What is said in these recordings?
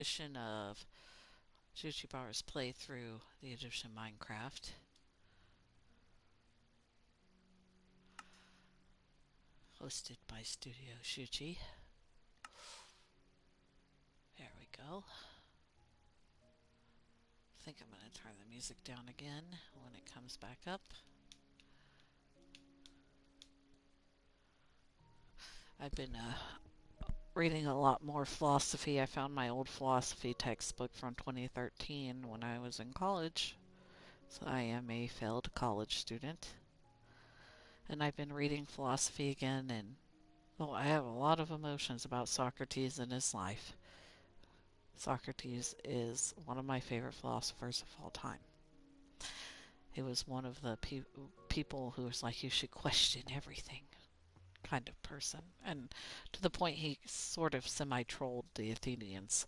edition of Juchibar's playthrough the Egyptian Minecraft, hosted by Studio Shuchi. There we go. I think I'm going to turn the music down again when it comes back up. I've been reading a lot more philosophy. I found my old philosophy textbook from 2013 when I was in college. So I am a failed college student. And I've been reading philosophy again, and I have a lot of emotions about Socrates and his life. Socrates is one of my favorite philosophers of all time. He was one of the people who was like, you should question everything kind of person. And to the point he sort of semi-trolled the Athenians.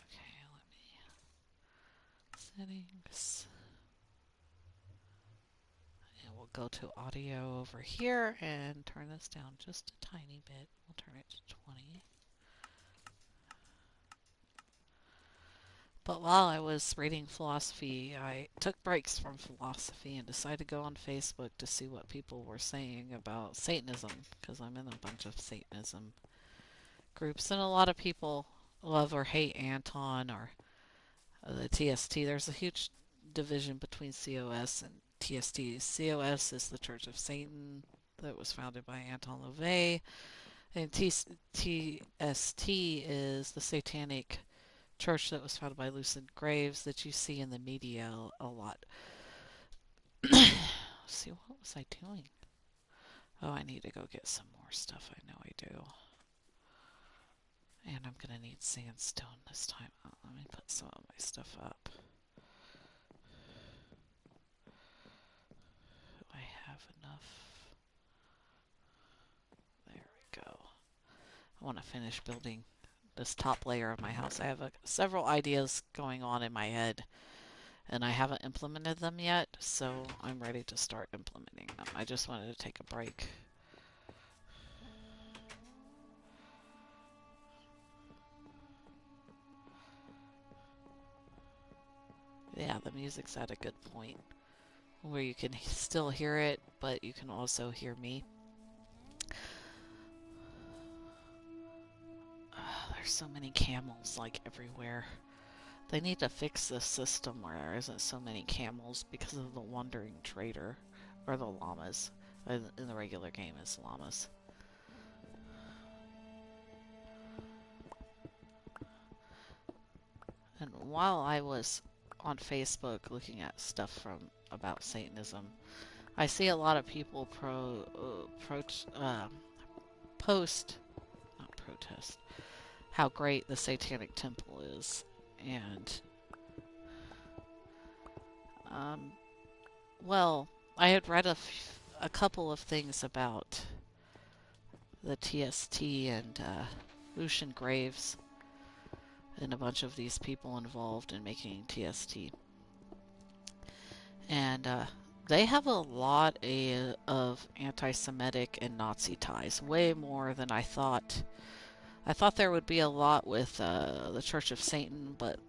Okay, let me... Settings. And we'll go to audio over here and turn this down just a tiny bit. We'll turn it to 20. But while I was reading philosophy, I took breaks from philosophy and decided to go on Facebook to see what people were saying about Satanism, because I'm in a bunch of Satanism groups, and a lot of people love or hate Anton or the TST. There's a huge division between COS and TST. COS is the Church of Satan that was founded by Anton LaVey, and TST is the Satanic church that was founded by Lucid Graves that you see in the media a lot. Let's see, what was I doing? Oh, I need to go get some more stuff. I know I do. And I'm going to need sandstone this time. Oh, let me put some of my stuff up. Do I have enough? There we go. I want to finish building this top layer of my house. I have several ideas going on in my head, and I haven't implemented them yet, so I'm ready to start implementing them. I just wanted to take a break. Yeah, the music's at a good point where you can still hear it, but you can also hear me. There's so many camels like everywhere. They need to fix this system where there isn't so many camels because of the wandering trader, or the llamas. In the regular game, it's llamas. And while I was on Facebook looking at stuff from about Satanism, I see a lot of people post, not protest, how great the Satanic Temple is, and um, well, I had read a couple of things about the TST and Lucian Graves and a bunch of these people involved in making TST. And they have a lot of anti-Semitic and Nazi ties, way more than I thought. I thought there would be a lot with the Church of Satan, but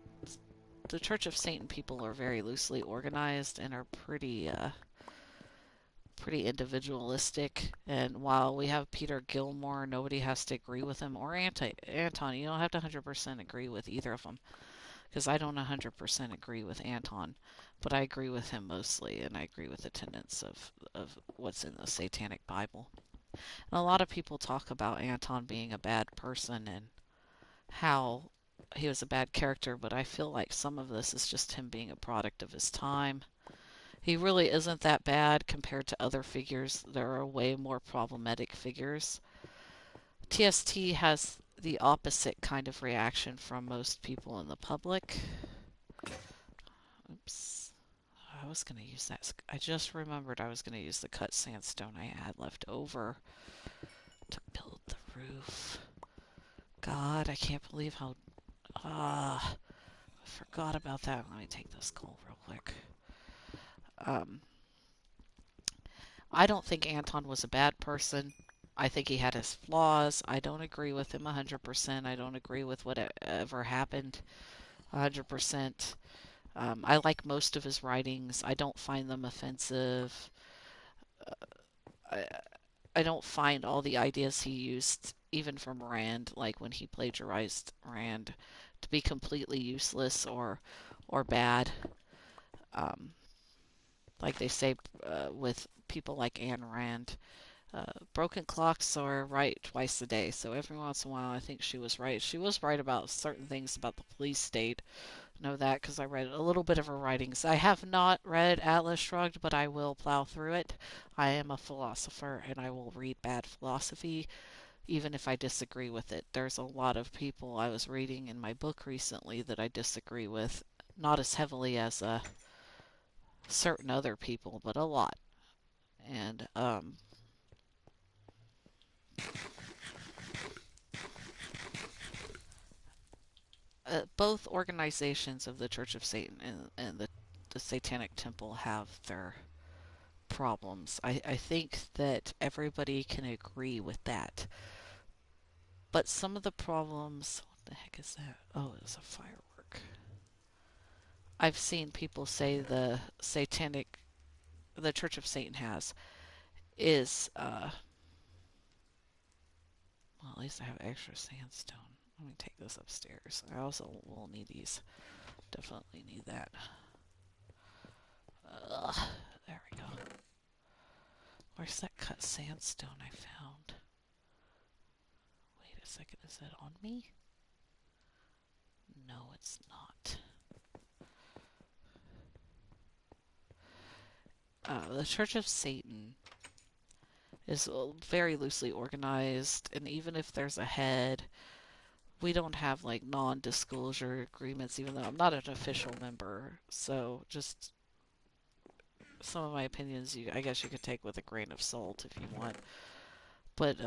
the Church of Satan people are very loosely organized and are pretty individualistic. And while we have Peter Gilmore, nobody has to agree with him, or Anton. You don't have to 100% agree with either of them, because I don't 100% agree with Anton, but I agree with him mostly, and I agree with the tenets of what's in the Satanic Bible. And a lot of people talk about Anton being a bad person and how he was a bad character, but I feel like some of this is just him being a product of his time. He really isn't that bad compared to other figures. There are way more problematic figures. TST has the opposite kind of reaction from most people in the public. Oops. I was going to use that. I just remembered I was going to use the cut sandstone I had left over to build the roof. God, I can't believe how... I forgot about that. Let me take this coal real quick. Um, I don't think Anton was a bad person. I think he had his flaws. I don't agree with him 100%. I don't agree with whatever happened 100%. I like most of his writings. I don't find them offensive. I, I don't find all the ideas he used, even from Rand, like when he plagiarized Rand, to be completely useless or bad. Um, like they say with people like Ayn Rand. Broken clocks are right twice a day, so every once in a while I think she was right. She was right about certain things about the police state. I know that because I read a little bit of her writings. I have not read Atlas Shrugged, but I will plow through it. I am a philosopher and I will read bad philosophy even if I disagree with it. There's a lot of people I was reading in my book recently that I disagree with, not as heavily as certain other people, but a lot. And both organizations of the Church of Satan and the Satanic Temple have their problems. I think that everybody can agree with that. But some of the problems, what the heck is that? Oh, it's a firework. I've seen people say the Church of Satan has, is, well, at least I have extra sandstone. Let me take this upstairs. I also will need these. Definitely need that. Ugh, there we go. Where's that cut sandstone I found? Wait a second, is that on me? No, it's not. The Church of Satan is very loosely organized, and even if there's a head, we don't have like non-disclosure agreements, even though I'm not an official member. So just some of my opinions, I guess you could take with a grain of salt if you want. But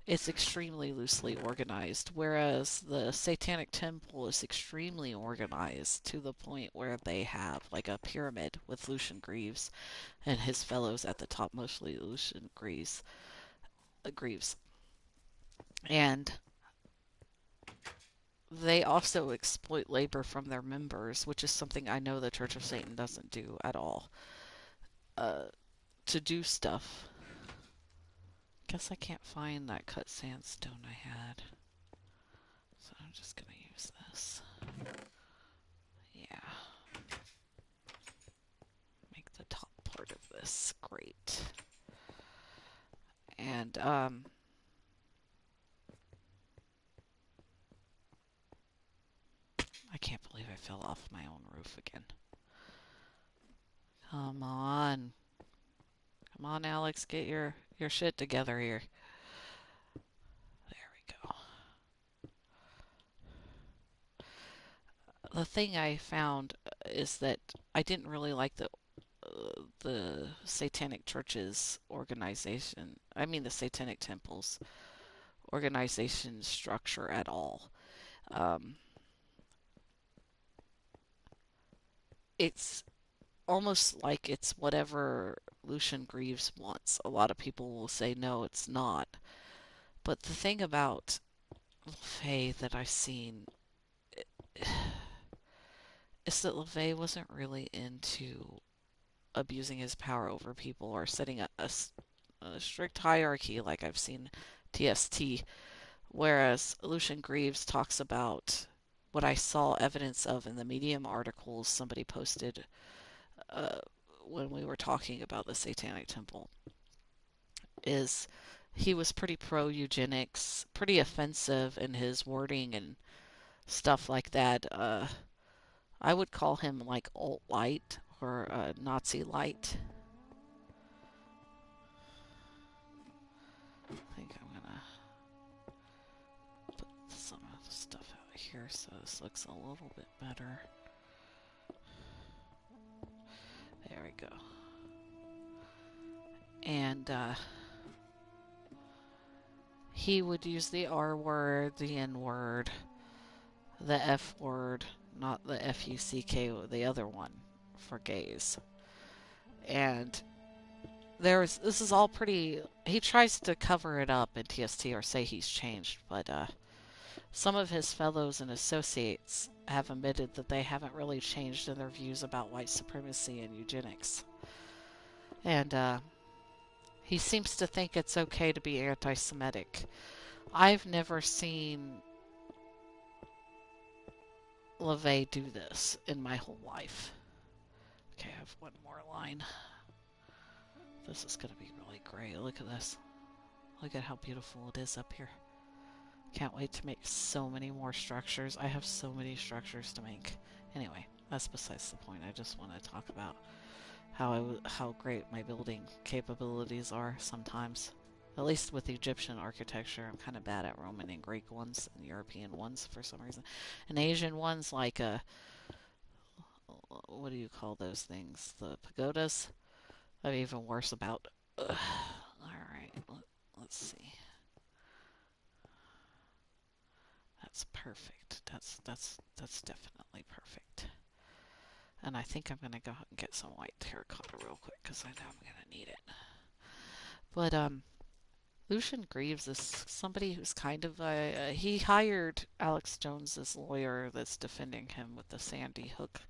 it's extremely loosely organized, whereas the Satanic Temple is extremely organized to the point where they have like a pyramid with Lucian Greaves and his fellows at the top, mostly Lucian Greaves. And they also exploit labor from their members, which is something I know the Church of Satan doesn't do at all. Uh, to do stuff. Guess I can't find that cut sandstone I had. So I'm just gonna use this. Yeah. Make the top part of this great. And, I can't believe I fell off my own roof again. Come on. Come on, Alex, get your shit together here. There we go. The thing I found is that I didn't really like the Satanic Church's organization. I mean, the Satanic Temple's organization structure at all. Um, it's almost like it's whatever Lucian Greaves wants. A lot of people will say no, it's not. But the thing about LaFay that I've seen is that LaVey wasn't really into abusing his power over people or setting a strict hierarchy like I've seen TST, whereas Lucian Greaves talks about what I saw evidence of in the Medium articles somebody posted uh, when we were talking about the Satanic Temple, is he was pretty pro eugenics, pretty offensive in his wording and stuff like that. I would call him like alt light or Nazi light. I think I'm gonna put some of the stuff out here so this looks a little bit better. There we go. And he would use the R word, the N word, the F word, not the Fuck, the other one for gays. And this is all pretty. He tries to cover it up in TST or say he's changed, but some of his fellows and associates have admitted that they haven't really changed in their views about white supremacy and eugenics. And he seems to think it's okay to be anti Semitic. I've never seen LaVey do this in my whole life. Okay, I have one more line. This is going to be really great. Look at this. Look at how beautiful it is up here. Can't wait to make so many more structures. I have so many structures to make. Anyway, that's besides the point. I just want to talk about how great my building capabilities are sometimes. At least with Egyptian architecture, I'm kind of bad at Roman and Greek ones and European ones for some reason. And Asian ones, like what do you call those things? The pagodas? I'm even worse about. Alright, let's see. That's perfect. That's definitely perfect. And I think I'm gonna go and get some white terracotta real quick because I know I'm gonna need it. But Lucian Greaves is somebody who's kind of he hired Alex Jones's lawyer that's defending him with the Sandy Hook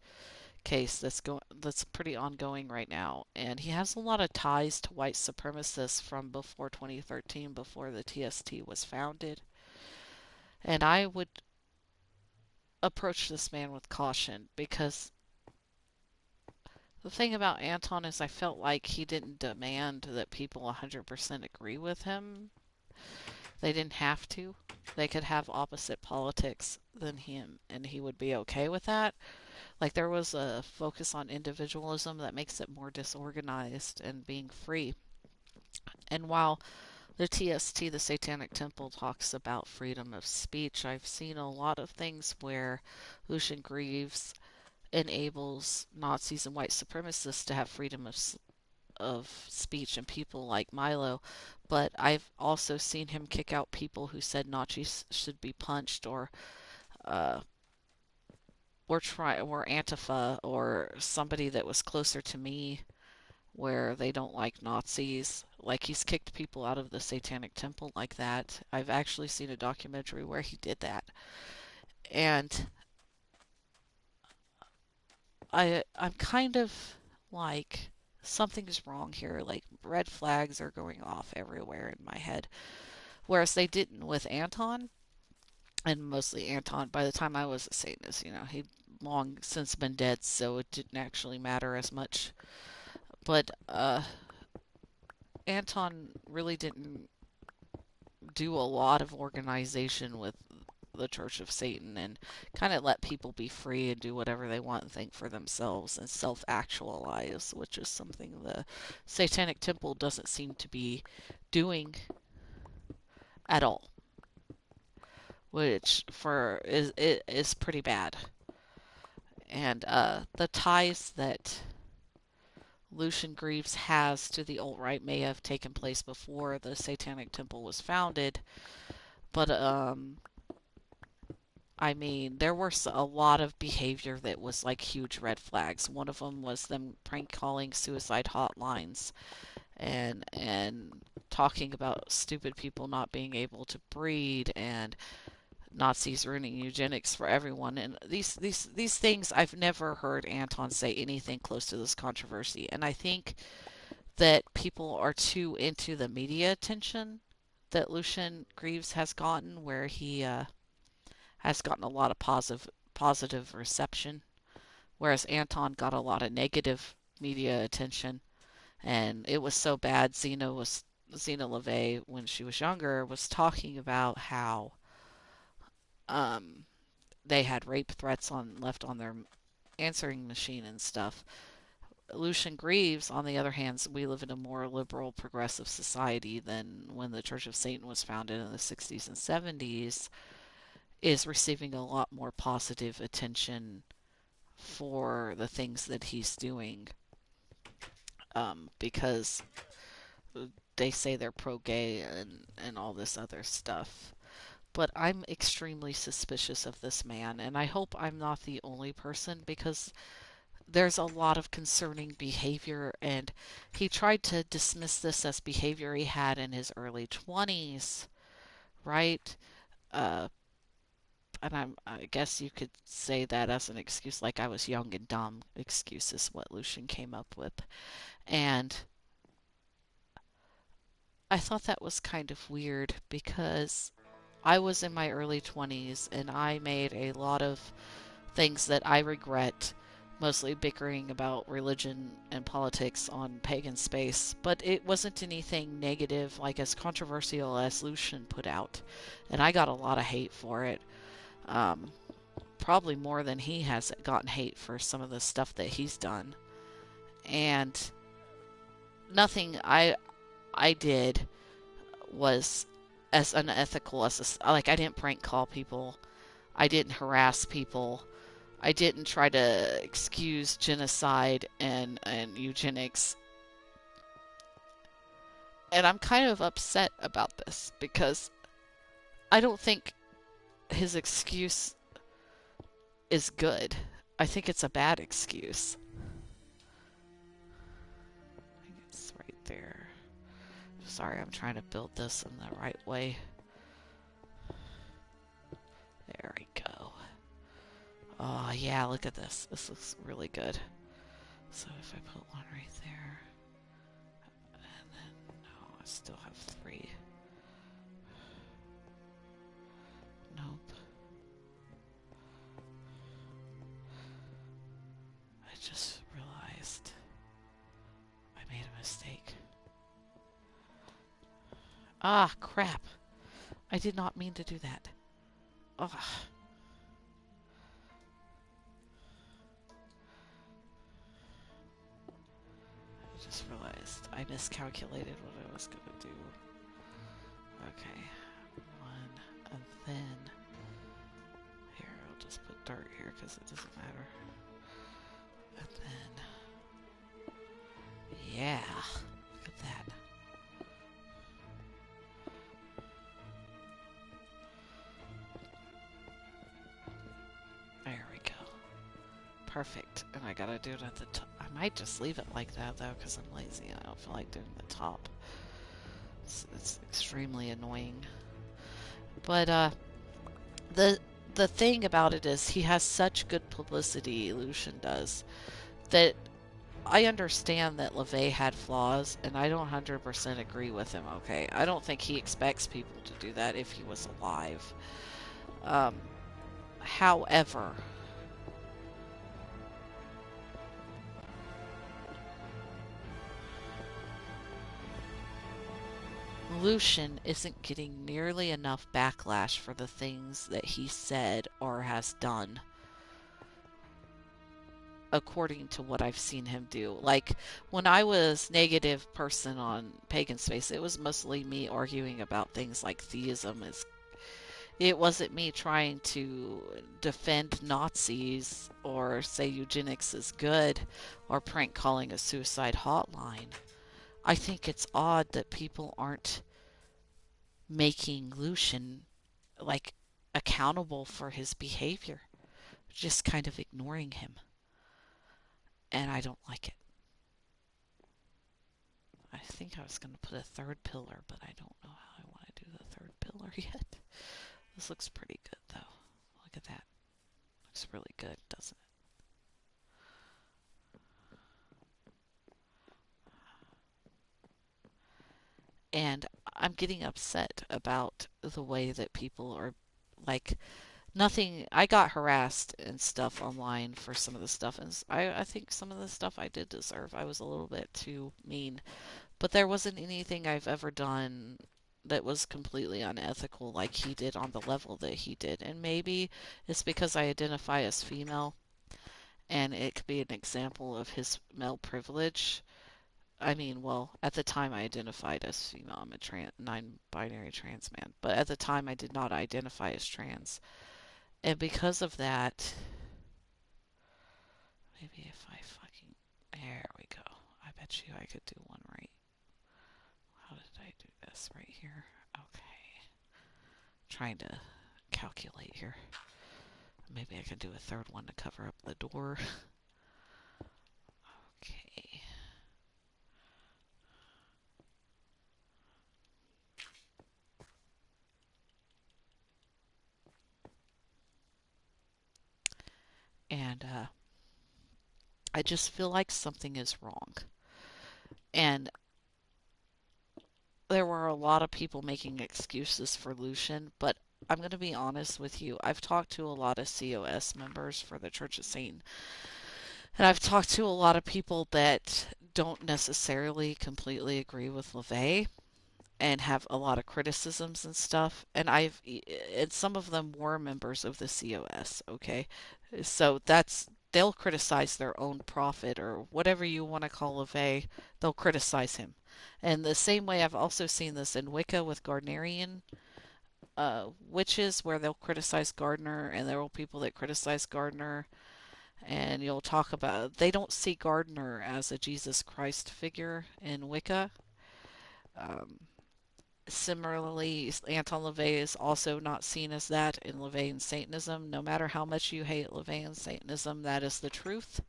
case that's pretty ongoing right now, and he has a lot of ties to white supremacists from before 2013, before the TST was founded. And I would approach this man with caution because the thing about Anton is I felt like he didn't demand that people 100% agree with him. They didn't have to. They could have opposite politics than him, and he would be okay with that. Like, there was a focus on individualism that makes it more disorganized and being free. And while the TST, the Satanic Temple, talks about freedom of speech, I've seen a lot of things where Lucian Greaves enables Nazis and white supremacists to have freedom of speech and people like Milo, but I've also seen him kick out people who said Nazis should be punched uh, or Antifa or somebody that was closer to me where they don't like Nazis. Like, he's kicked people out of the Satanic Temple like that. I've actually seen a documentary where he did that. And I'm kind of like, something's wrong here. Like, red flags are going off everywhere in my head. Whereas they didn't with Anton, and mostly Anton. By the time I was a Satanist, he'd long since been dead, so it didn't actually matter as much. But Anton really didn't do a lot of organization with the Church of Satan and kind of let people be free and do whatever they want and think for themselves and self actualize, which is something the Satanic Temple doesn't seem to be doing at all, which is pretty bad. And the ties that Lucian Greaves has to the alt right may have taken place before the Satanic Temple was founded, but I mean, there was a lot of behavior that was like huge red flags. One of them was them prank calling suicide hotlines and talking about stupid people not being able to breed and Nazis ruining eugenics for everyone. And these things, I've never heard Anton say anything close to this controversy. And I think that people are too into the media attention that Lucian Greaves has gotten, where he has gotten a lot of positive reception, whereas Anton got a lot of negative media attention. And it was so bad. Zena LaVey, when she was younger, was talking about how um, they had rape threats left on their answering machine and stuff. Lucian Greaves, on the other hand, we live in a more liberal, progressive society than when the Church of Satan was founded in the 60s and 70s, is receiving a lot more positive attention for the things that he's doing, because they say they're pro-gay and all this other stuff. But I'm extremely suspicious of this man, and I hope I'm not the only person, because there's a lot of concerning behavior, and he tried to dismiss this as behavior he had in his early 20s, right? Uh, and I guess you could say that as an excuse, like I was young and dumb excuse is what Lucian came up with. And I thought that was kind of weird because I was in my early 20s and I made a lot of things that I regret, mostly bickering about religion and politics on pagan space, but it wasn't anything negative, like as controversial as Lucian put out. And I got a lot of hate for it. Um, Probably more than he has gotten hate for some of the stuff that he's done. And nothing I did was as unethical as like I didn't prank call people. I didn't harass people. I didn't try to excuse genocide and eugenics. And I'm kind of upset about this because I don't think his excuse is good. I think it's a bad excuse. I think it's right there. Sorry, I'm trying to build this in the right way. There we go. Oh, yeah, look at this. This looks really good. So if I put one right there, and then, no, I still have 3. Nope. I just realized I made a mistake. Ah, crap. I did not mean to do that. Ugh. I just realized I miscalculated what I was going to do. Okay. 1, and then... Here, I'll just put dirt here because it doesn't matter. And then... Yeah. Look at that. There we go. Perfect. And I gotta do it at the top. I might just leave it like that though because I'm lazy and I don't feel like doing the top. It's extremely annoying. But the the thing about it is he has such good publicity, Lucian does, that I understand that LaVey had flaws, and I don't 100% agree with him, okay? I don't think he expects people to do that if he was alive. Um, However, Lucian isn't getting nearly enough backlash for the things that he said or has done, according to what I've seen him do. Like, when I was negative person on Pagan Space, it was mostly me arguing about things like theism is. It wasn't me trying to defend Nazis or say eugenics is good or prank calling a suicide hotline. I think it's odd that people aren't making Lucian like accountable for his behavior, just kind of ignoring him. And I don't like it. I think I was going to put a third pillar, but I don't know how I want to do the third pillar yet. This looks pretty good though. Look at that. Looks really good, doesn't it? And I'm getting upset about the way that people are like nothing. I got harassed and stuff online for some of the stuff, and I think some of the stuff I did deserve. I was a little bit too mean, but there wasn't anything I've ever done that was completely unethical like he did on the level that he did. And maybe it's because I identify as female, and it could be an example of his male privilege. I mean, well, at the time I identified as female. I'm a non-binary trans man, but at the time I did not identify as trans, and because of that, maybe if I fucking there we go. I bet you I could do one right. How did I do this right here? Okay, trying to calculate here. Maybe I can do a third one to cover up the door. And I just feel like something is wrong. And there were a lot of people making excuses for Lucian, but I'm going to be honest with you. I've talked to a lot of COS members for the Church of Satan, and I've talked to a lot of people that don't necessarily completely agree with LaVey and have a lot of criticisms and stuff. And some of them were members of the COS, okay? So they'll criticize their own prophet or whatever you want to call LaVey, they'll criticize him. And the same way I've also seen this in Wicca with Gardnerian witches, where they'll criticize Gardner, and there are people that criticize Gardner, and you'll talk about they don't see Gardner as a Jesus Christ figure in Wicca. Um, Similarly, Anton LaVey is also not seen as that in LaVeyan Satanism. No matter how much you hate LaVeyan Satanism, that is the truth.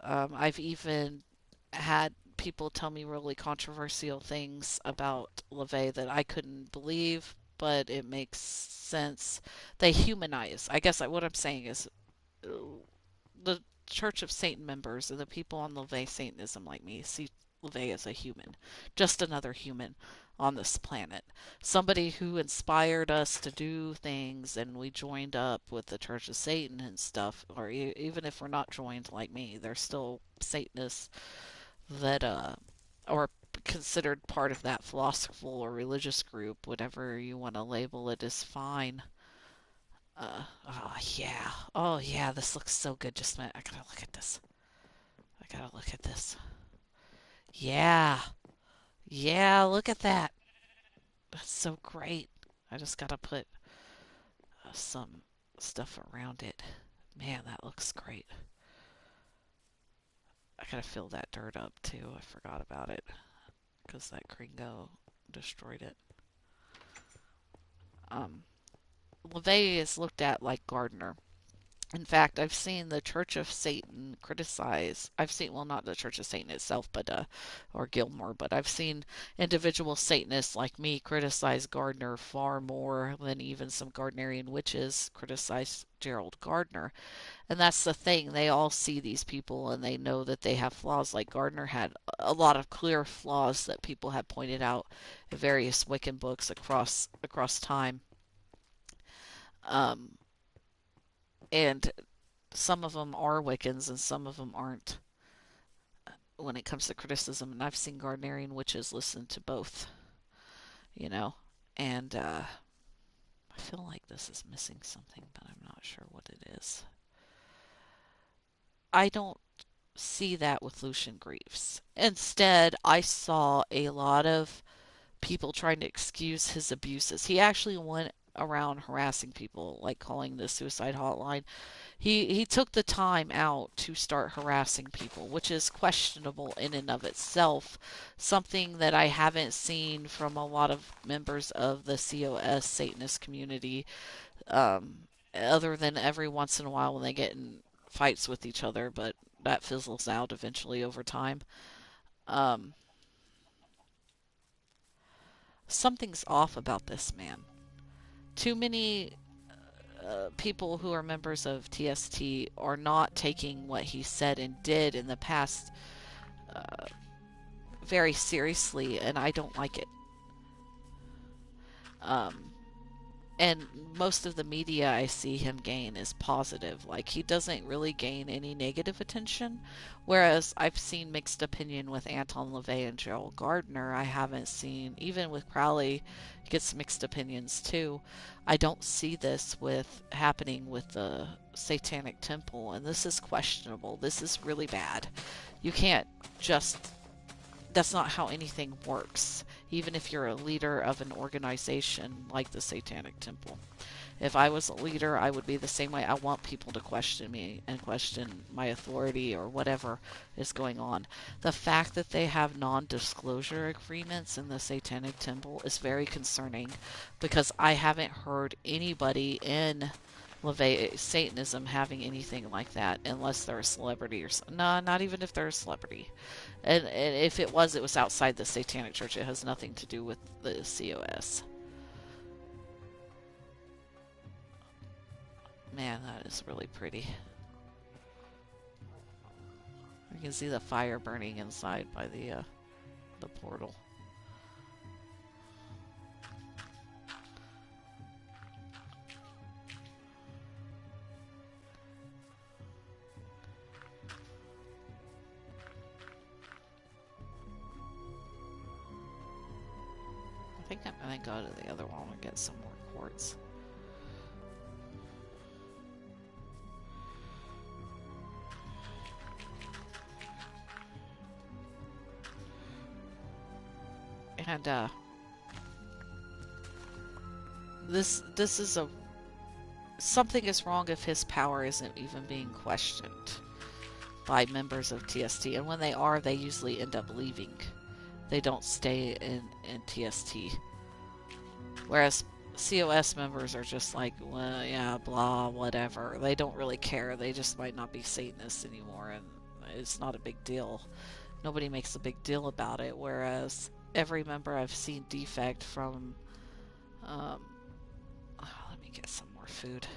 I've even had people tell me really controversial things about LaVey that I couldn't believe, but it makes sense. They humanize. I guess what I'm saying is the Church of Satan members and the people on LaVey Satanism like me see LaVey as a human, just another human on this planet. Somebody who inspired us to do things, and we joined up with the Church of Satan and stuff, or even if we're not joined like me, they're still Satanists that are considered part of that philosophical or religious group, whatever you want to label it, is fine. Oh yeah. Oh yeah, this looks so good. Just a minute. I gotta look at this. I gotta look at this. Yeah. Yeah, look at that. That's so great. I just gotta put some stuff around it. Man, that looks great. I gotta fill that dirt up too. I forgot about it because that Kringo destroyed it. Um, LaVey is looked at like Gardner. In fact, I've seen the Church of Satan criticize. I've seen, well, not the Church of Satan itself, but or Gilmore, but I've seen individual Satanists like me criticize Gardner far more than even some Gardnerian witches criticize Gerald Gardner. And that's the thing; they all see these people and they know that they have flaws. Like Gardner had a lot of clear flaws that people have pointed out in various Wiccan books across time. Um, and some of them are Wiccans and some of them aren't when it comes to criticism. And I've seen Gardnerian witches listen to both, you know. And I feel like this is missing something, but I'm not sure what it is. I don't see that with Lucian Greaves. Instead, I saw a lot of people trying to excuse his abuses. He actually went around harassing people, like calling the suicide hotline. He took the time out to start harassing people, which is questionable in and of itself. Something that I haven't seen from a lot of members of the COS Satanist community, other than every once in a while when they get in fights with each other, but that fizzles out eventually over time. Um, Something's off about this man. Too many people who are members of TST are not taking what he said and did in the past uh, very seriously, and I don't like it. Um, and most of the media I see him gain is positive. Like, he doesn't really gain any negative attention. Whereas I've seen mixed opinion with Anton LaVey and Gerald Gardner. I haven't seen, even with Crowley, he gets mixed opinions too. I don't see this with happening with the Satanic Temple, and this is questionable. This is really bad. You can't just that's not how anything works, even if you're a leader of an organization like the Satanic Temple. If I was a leader, I would be the same way. I want people to question me and question my authority or whatever is going on. The fact that they have non disclosure agreements in the Satanic Temple is very concerning because I haven't heard anybody in LaVey Satanism having anything like that unless they're a celebrity or something. No, not even if they're a celebrity. And if it was outside the Satanic Church. It has nothing to do with the COS. Man, that is really pretty. You can see the fire burning inside by the portal. I think I'm gonna go to the other one and get some more quartz. And this is a something is wrong if his power isn't even being questioned by members of TST, and when they are, they usually end up leaving. They don't stay in TST. Whereas COS members are just like, well, yeah, blah, whatever. They don't really care. They just might not be Satanists anymore, and it's not a big deal. Nobody makes a big deal about it. Whereas every member I've seen defect from, let me get some more food,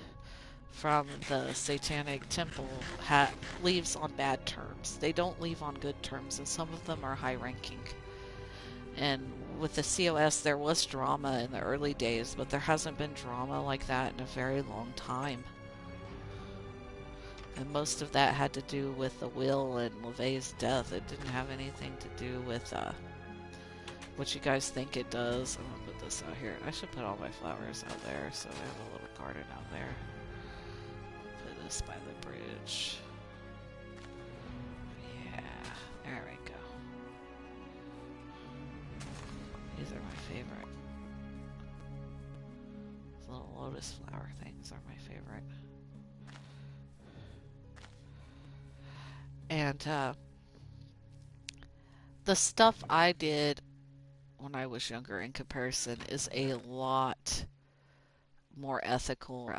from the Satanic Temple leaves on bad terms. They don't leave on good terms, and some of them are high ranking. And with the COS, there was drama in the early days, but there hasn't been drama like that in a very long time. And most of that had to do with the will and LeVay's death. It didn't have anything to do with what you guys think it does. I'm gonna put this out here. I should put all my flowers out there, so I have a little garden out there. Put this by the bridge. Yeah, there we go. These are my favorite. These little lotus flower things are my favorite. And the stuff I did when I was younger in comparison is a lot more ethical,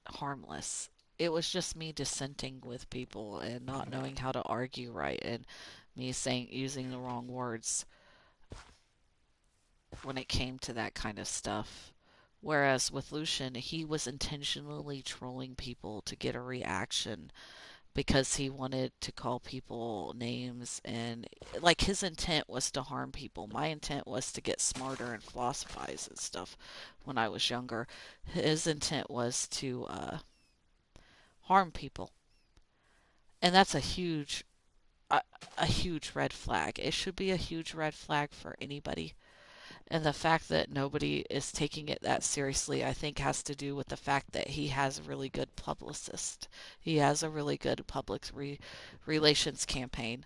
harmless. It was just me dissenting with people and not knowing how to argue right, and me using the wrong words when it came to that kind of stuff. Whereas with Lucian, he was intentionally trolling people to get a reaction because he wanted to call people names, and like his intent was to harm people. My intent was to get smarter and philosophize and stuff when I was younger. His intent was to harm people. And that's a, a huge red flag. It should be a huge red flag for anybody. And the fact that nobody is taking it that seriously, I think, has to do with the fact that he has a really good publicist. He has a really good public relations campaign,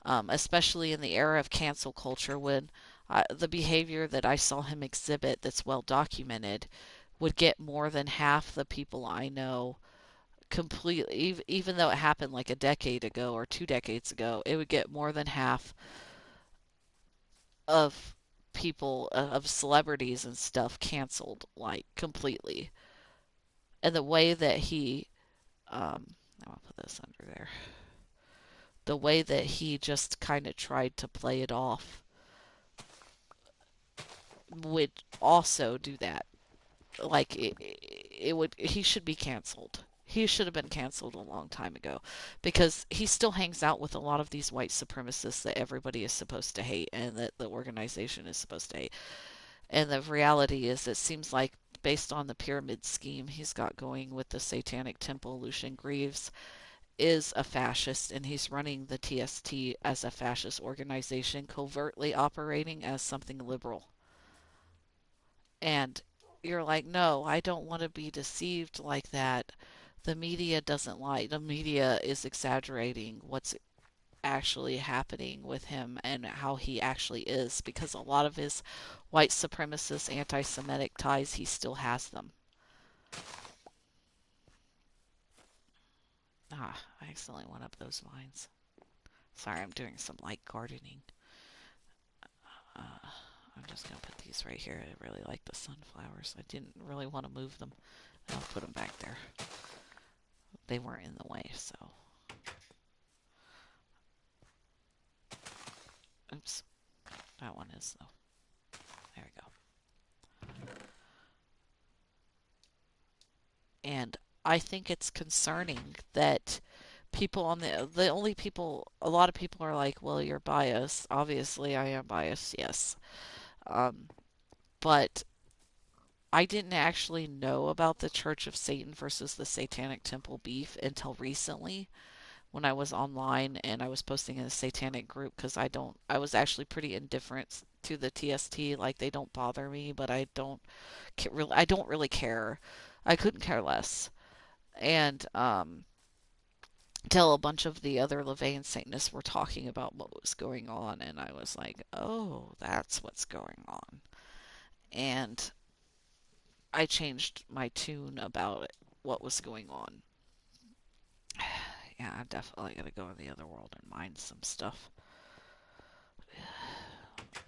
especially in the era of cancel culture when the behavior that I saw him exhibit that's well documented would get more than half the people I know completely, even though it happened like a decade ago or 2 decades ago, it would get more than half of people, of celebrities and stuff, canceled like completely. And the way that I'll put this under there, the way that he just kind of tried to play it off would also do that. Like it would, he should be canceled. He should have been canceled a long time ago because he still hangs out with a lot of these white supremacists that everybody is supposed to hate and that the organization is supposed to hate. And the reality is, it seems like based on the pyramid scheme he's got going with the Satanic Temple, Lucian Greaves is a fascist, and he's running the TST as a fascist organization, covertly operating as something liberal. And you're like, no, I don't want to be deceived like that. The media doesn't lie. The media is exaggerating what's actually happening with him and how he actually is, because a lot of his white supremacist anti Semitic ties, he still has them. Ah, I accidentally went up those vines. Sorry, I'm doing some light gardening. Uh, I'm just going to put these right here. I really like the sunflowers. I didn't really want to move them. I'll put them back there. They weren't in the way, so. Oops. That one is, though. There we go. And I think it's concerning that people on the only people, a lot of people are like, well, you're biased. Obviously, I am biased, yes. Um, but I didn't actually know about the Church of Satan versus the Satanic Temple beef until recently when I was online and I was posting in a Satanic group because I was actually pretty indifferent to the TST. Like they don't bother me, but I don't really care. I couldn't care less. And till a bunch of the other Levian Satanists were talking about what was going on, and I was like, oh, that's what's going on. And I changed my tune about it, what was going on. Yeah, I'm definitely gonna go in the other world and mine some stuff.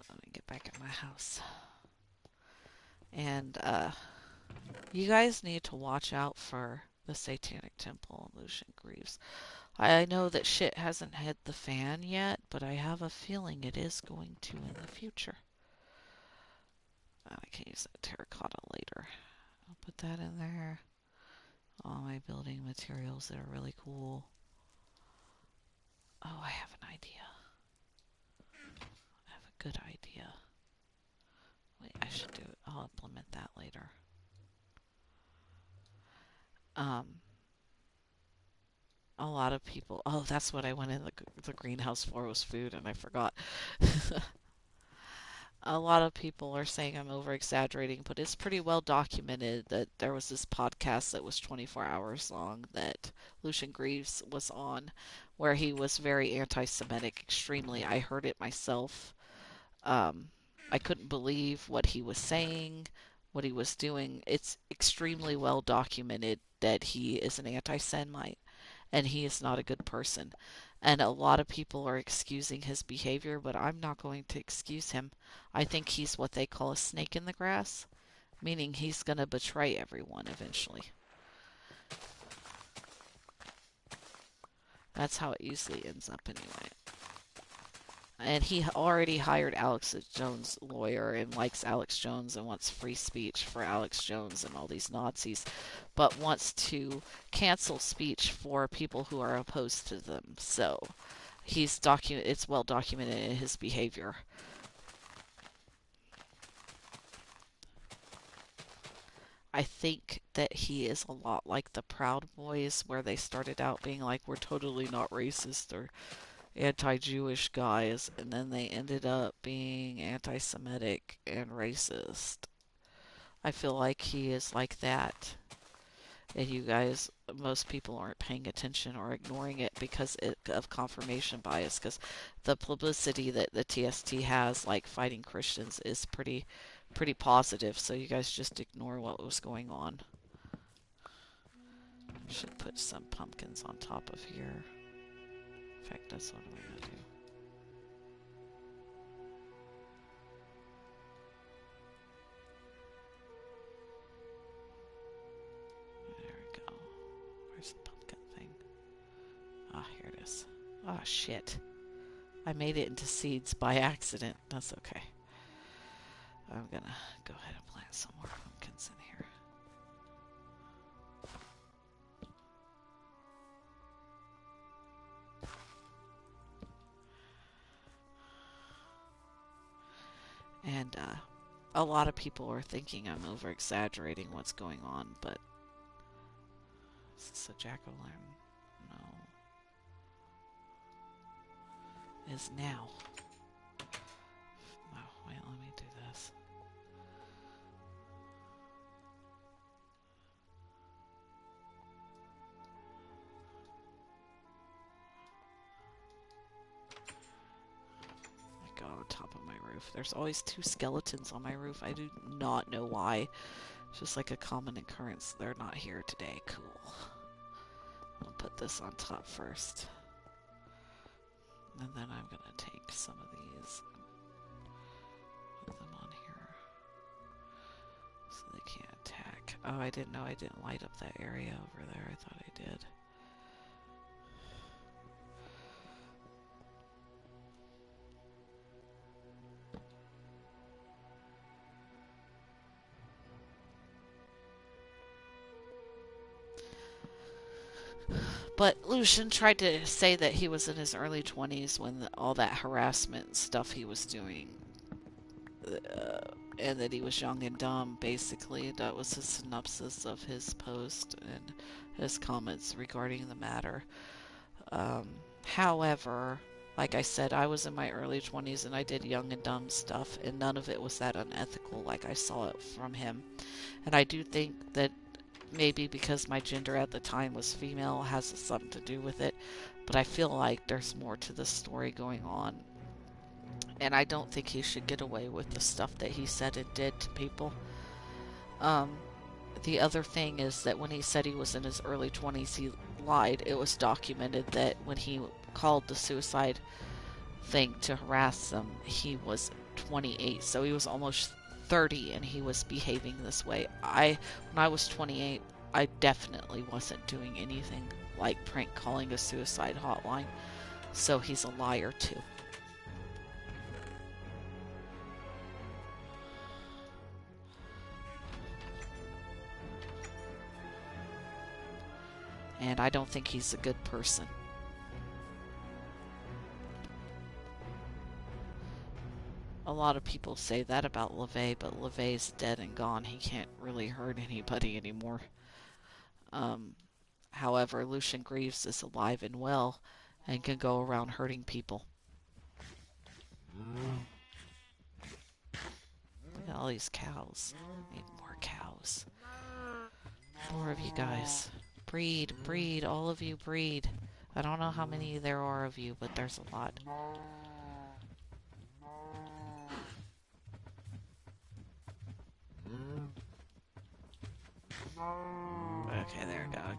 Let me get back at my house. And you guys need to watch out for the Satanic Temple and Lucian Greaves. I know that shit hasn't hit the fan yet, but I have a feeling it is going to in the future. I can use that terracotta later. I'll put that in there. All my building materials that are really cool. Oh, I have an idea. I have a good idea. Wait, I should do it. I'll implement that later. Um, a lot of people. Oh, that's what I went in the greenhouse for was food, and I forgot. A lot of people are saying I'm over exaggerating, but it's pretty well documented that there was this podcast that was 24 hours long that Lucian Greaves was on, where he was very anti-Semitic, extremely. I heard it myself. Um, I couldn't believe what he was saying, what he was doing. It's extremely well documented that he is an anti-Semite and he is not a good person. And a lot of people are excusing his behavior, but I'm not going to excuse him. I think he's what they call a snake in the grass, meaning he's going to betray everyone eventually. That's how it usually ends up anyway. And he already hired Alex Jones' lawyer and likes Alex Jones and wants free speech for Alex Jones and all these Nazis, but wants to cancel speech for people who are opposed to them. So it's well documented in his behavior. I think that he is a lot like the Proud Boys, where they started out being like, we're totally not racist or anti-Jewish guys, and then they ended up being anti-Semitic and racist. I feel like he is like that. And you guys, most people aren't paying attention or ignoring it because of confirmation bias. Because the publicity that the TST has, like fighting Christians, is pretty positive. So you guys just ignore what was going on. Should put some pumpkins on top of here. In fact, that's what I'm gonna do. There we go. Where's the pumpkin thing? Ah, here it is. Ah, shit. I made it into seeds by accident. That's okay. I'm gonna go ahead and plant some more pumpkins in here. And a lot of people are thinking I'm over exaggerating what's going on, but is this a jack-o'-lantern? No. Is now. Oh, wait, let me do this. Go on top of my roof. There's always two skeletons on my roof. I do not know why. It's just like a common occurrence. They're not here today. Cool. I'll put this on top first. And then I'm going to take some of these and put them on here so they can't attack. Oh, I didn't know I didn't light up that area over there. I thought I did. But Lucian tried to say that he was in his early 20s when all that harassment stuff he was doing, uh, and that he was young and dumb, basically. That was his synopsis of his post and his comments regarding the matter. Um, However, like I said, I was in my early 20s and I did young and dumb stuff, and none of it was that unethical like I saw it from him. And I do think that maybe because my gender at the time was female has something to do with it, but I feel like there's more to the story going on. And I don't think he should get away with the stuff that he said and did to people. Um, the other thing is that when he said he was in his early 20s, he lied. It was documented that when he called the suicide thing to harass them, he was 28. So he was almost 30 and he was behaving this way. When I was 28, I definitely wasn't doing anything like prank calling a suicide hotline. So he's a liar too. And I don't think he's a good person. A lot of people say that about LaVey, but LaVey's dead and gone. He can't really hurt anybody anymore. Um, However, Lucian Greaves is alive and well and can go around hurting people. Look at all these cows. Need more cows. More of you guys. Breed, breed, all of you breed. I don't know how many there are of you, but there's a lot. Okay, there we go. I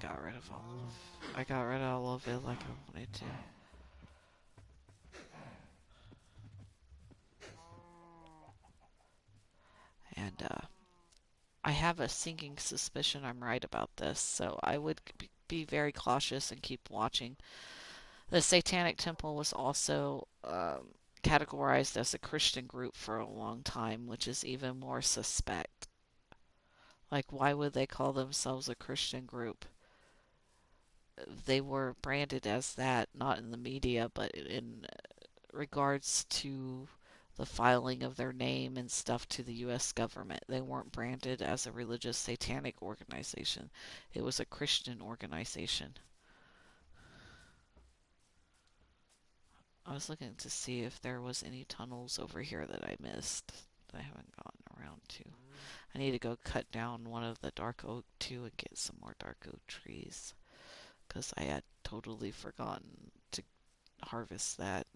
got rid of all of it like I wanted to. And I have a sinking suspicion I'm right about this, so I would be very cautious and keep watching. The Satanic Temple was also categorized as a Christian group for a long time, which is even more suspect. Like, why would they call themselves a Christian group? They were branded as that, not in the media, but in regards to the filing of their name and stuff to the U.S. government. They weren't branded as a religious satanic organization. It was a Christian organization. I was looking to see if there was any tunnels over here that I missed that I haven't gotten around to. I need to go cut down one of the dark oak too and get some more dark oak trees because I had totally forgotten to harvest that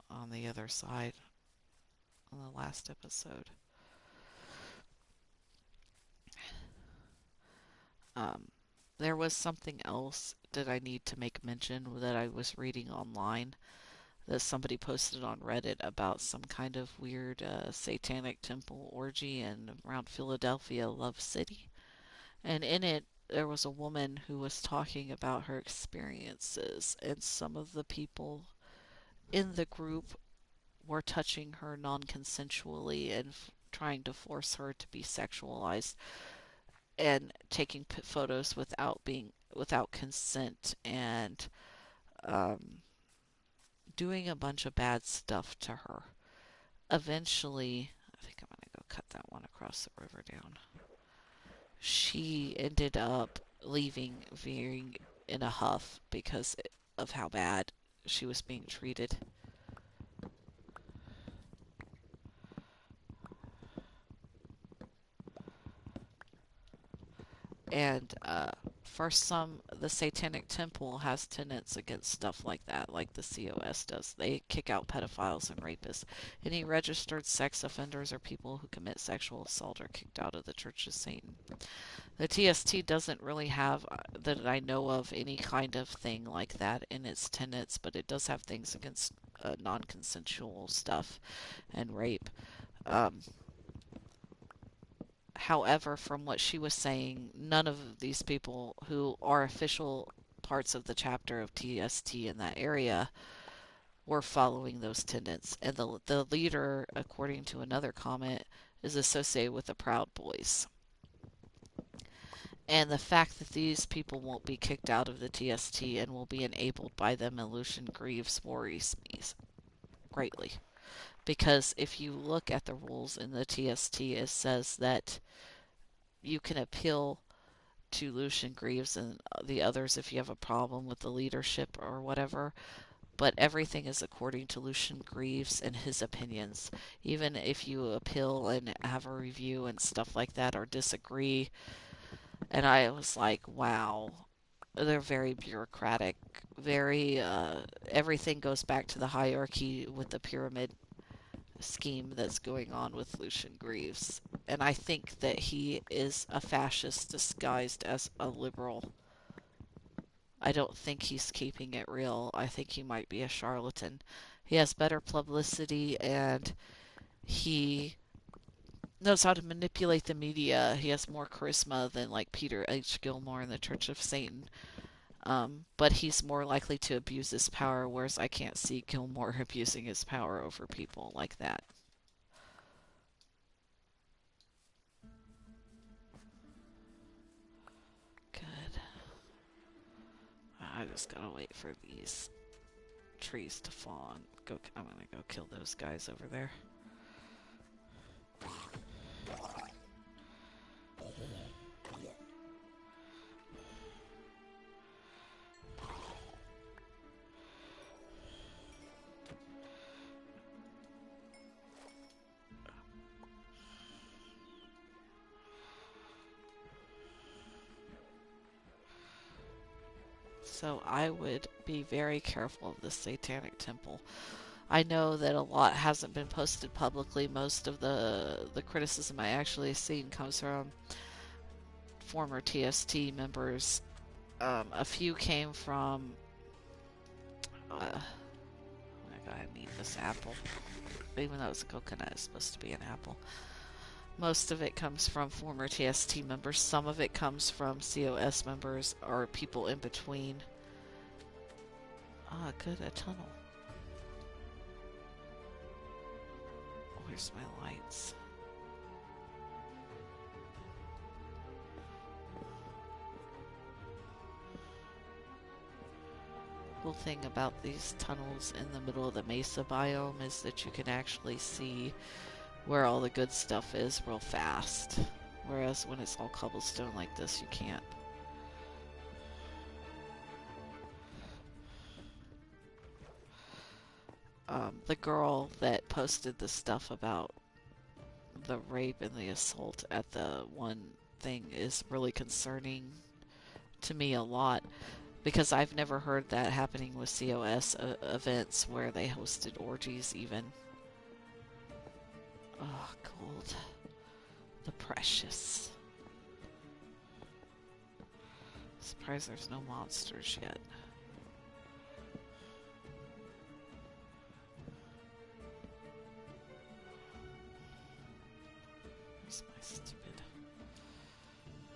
on the other side on the last episode. Um, there was something else that I need to make mention that I was reading online that somebody posted on Reddit about some kind of weird satanic temple orgy in around Philadelphia, Love City. And in it, there was a woman who was talking about her experiences, and some of the people in the group were touching her non consensually and trying to force her to be sexualized and taking photos without consent and um, doing a bunch of bad stuff to her. Eventually, I think I'm gonna go cut that one across the river down. She ended up leaving veering in a huff because of how bad she was being treated. And for some, the Satanic Temple has tenets against stuff like that, like the COS does. They kick out pedophiles and rapists. Any registered sex offenders or people who commit sexual assault are kicked out of the Church of Satan. The TST doesn't really have, that I know of, any kind of thing like that in its tenets, but it does have things against non consensual stuff and rape. Um, However, from what she was saying, none of these people who are official parts of the chapter of TST in that area were following those tenets. And the leader, according to another comment, is associated with the Proud Boys. And the fact that these people won't be kicked out of the TST and will be enabled by them and Lucian Greaves worries me greatly. Because if you look at the rules in the TST, it says that you can appeal to Lucian Greaves and the others if you have a problem with the leadership or whatever, but everything is according to Lucian Greaves and his opinions. Even if you appeal and have a review and stuff like that or disagree, and I was like, wow, they're very bureaucratic, very, everything goes back to the hierarchy with the pyramid scheme that's going on with Lucian Greaves. And I think that he is a fascist disguised as a liberal. I don't think he's keeping it real. I think he might be a charlatan. He has better publicity and he knows how to manipulate the media. He has more charisma than like Peter H. Gilmore in the Church of Satan. But he's more likely to abuse his power, whereas I can't see Gilmore abusing his power over people like that. Good. I just gotta wait for these trees to fall and go. I'm gonna go kill those guys over there. So I would be very careful of the Satanic Temple. I know that a lot hasn't been posted publicly. Most of the criticism I actually seen comes from former TST members. A few came from. Oh my god, I need this apple. Even though it's a coconut, it's supposed to be an apple. Most of it comes from former TST members. Some of it comes from COS members or people in between. Ah, good, a tunnel. Where's my lights? Cool thing about these tunnels in the middle of the mesa biome is that you can actually see where all the good stuff is real fast. Whereas when it's all cobblestone like this, you can't. The girl that posted the stuff about the rape and the assault at the one thing is really concerning to me a lot because I've never heard that happening with COS events where they hosted orgies even. Oh, gold. The precious. Surprised there's no monsters yet. Where's my stupid...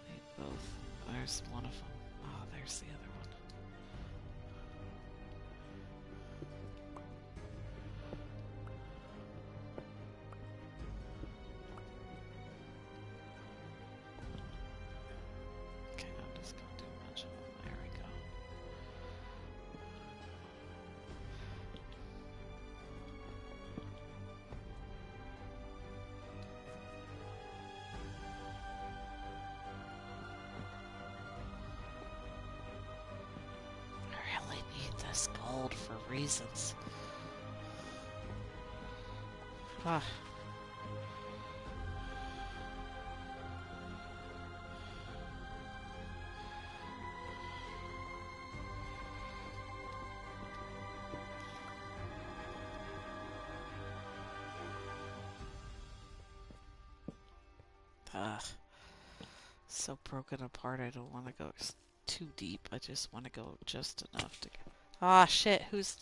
I need both. There's one of them. Oh, there's the other one. Okay, I'm just gonna do a bunch of them. There we go. I really need this gold for reasons. Ah. Ugh. So broken apart, I don't want to go too deep. I just want to go just enough to... Ah, shit, who's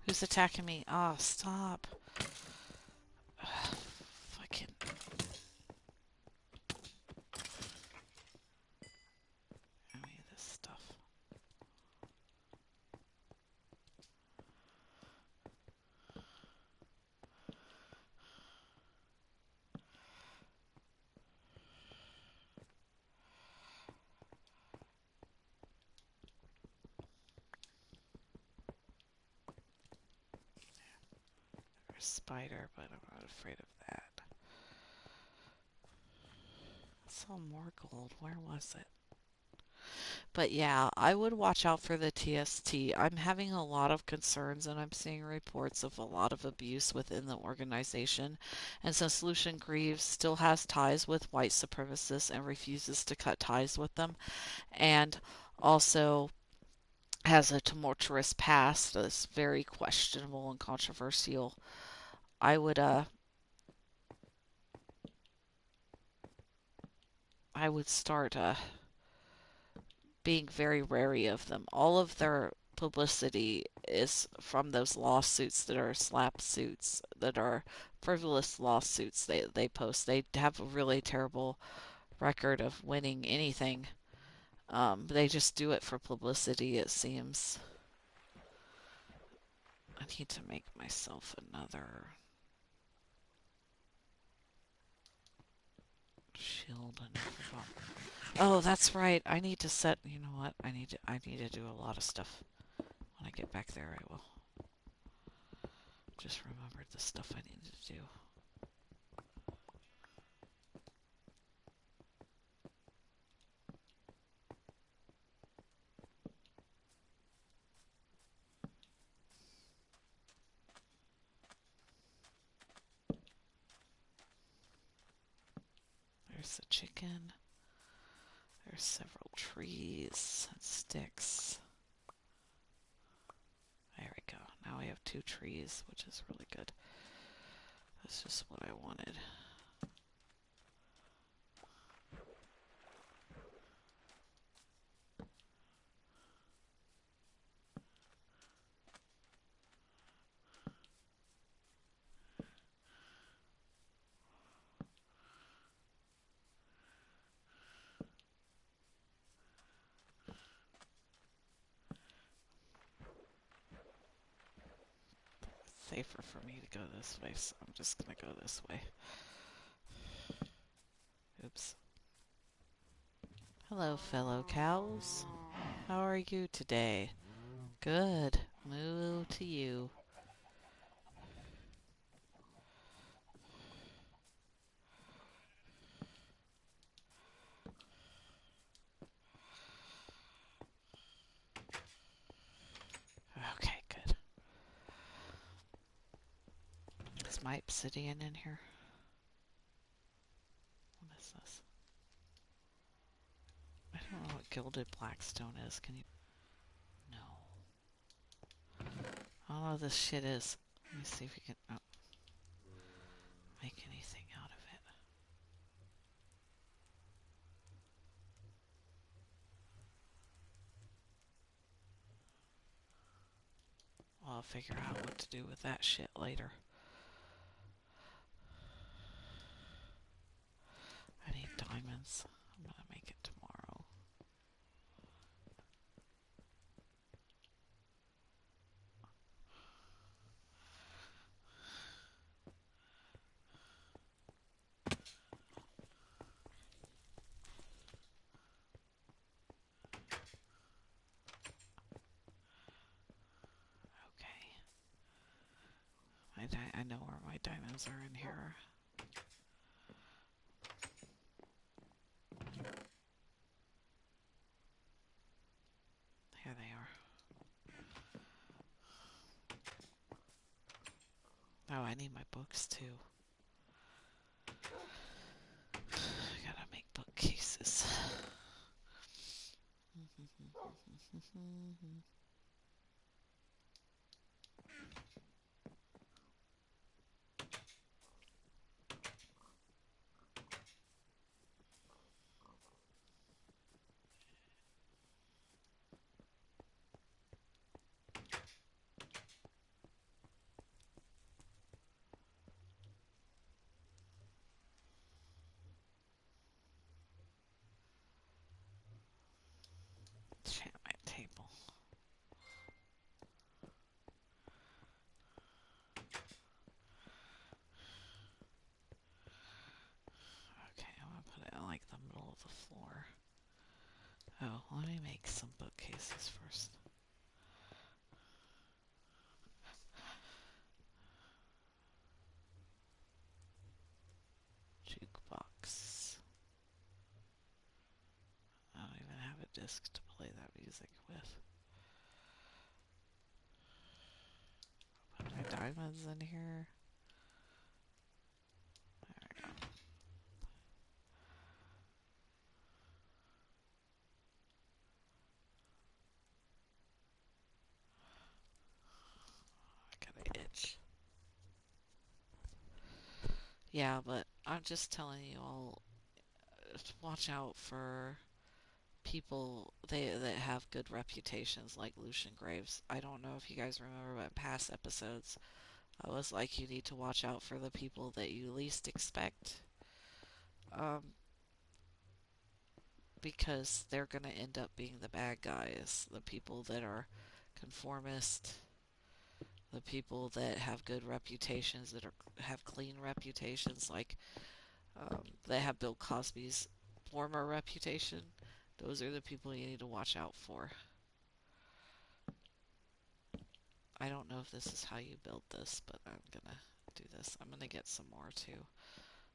attacking me? Ah, stop. Ugh, fucking... I need this stuff. spider, but I'm not afraid of that. I saw more gold. Where was it? But yeah, I would watch out for the TST. I'm having a lot of concerns and I'm seeing reports of a lot of abuse within the organization. And since Lucian Greaves still has ties with white supremacists and refuses to cut ties with them, and also has a tumultuous past that's very questionable and controversial, I would start being very wary of them. All of their publicity is from those lawsuits that are slap suits, that are frivolous lawsuits they post. They have a really terrible record of winning anything. They just do it for publicity, it seems. I need to make myself another shield. And oh, that's right. I need to set. You know what? I need to do a lot of stuff. When I get back there, I will. Just remembered the stuff I need to do. There's the chicken. There's several trees and sticks. There we go. Now we have 2 trees, which is really good. That's just what I wanted. It's safer for me to go this way, so I'm just gonna go this way. Oops. Hello, fellow cows. How are you today? Good. Moo to you. Okay, good. Is my obsidian in here? What is this? I don't know what gilded blackstone is. Can you? No. I don't know what this shit is. Let me see if we can make anything out of it. Well, I'll figure out what to do with that shit later. I need diamonds. I'm gonna make it tomorrow. Okay. I know where my diamonds are in here. Here they are. Oh, I need my books too. I gotta make bookcases. Enchantment table. Okay, I'm gonna put it in like the middle of the floor. Oh, let me make some bookcases first. Jukebox. I don't even have a disc to play that music with. Put my diamonds in here. There we go. I got an itch. Yeah, but I'm just telling you all, watch out for people that have good reputations like Lucian Graves. I don't know if you guys remember, but in past episodes I was like, you need to watch out for the people that you least expect, um, because they're going to end up being the bad guys. The people that are conformist, the people that have good reputations, have clean reputations, like that have Bill Cosby's former reputation. Those are the people you need to watch out for. I don't know if this is how you build this, but I'm gonna do this. I'm gonna get some more too.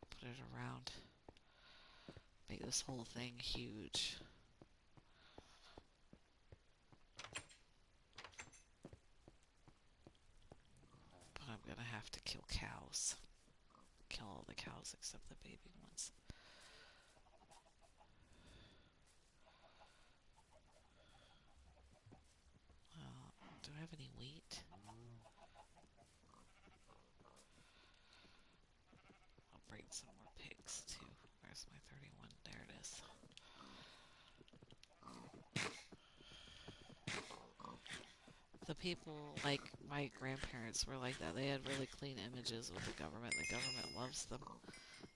Put it around. Make this whole thing huge. But I'm gonna have to kill cows. Kill all the cows except the baby ones. Do I have any wheat? I'll bring some more pigs too. Where's my 31? There it is. The people, like my grandparents, were like that. They had really clean images with the government. The government loves them.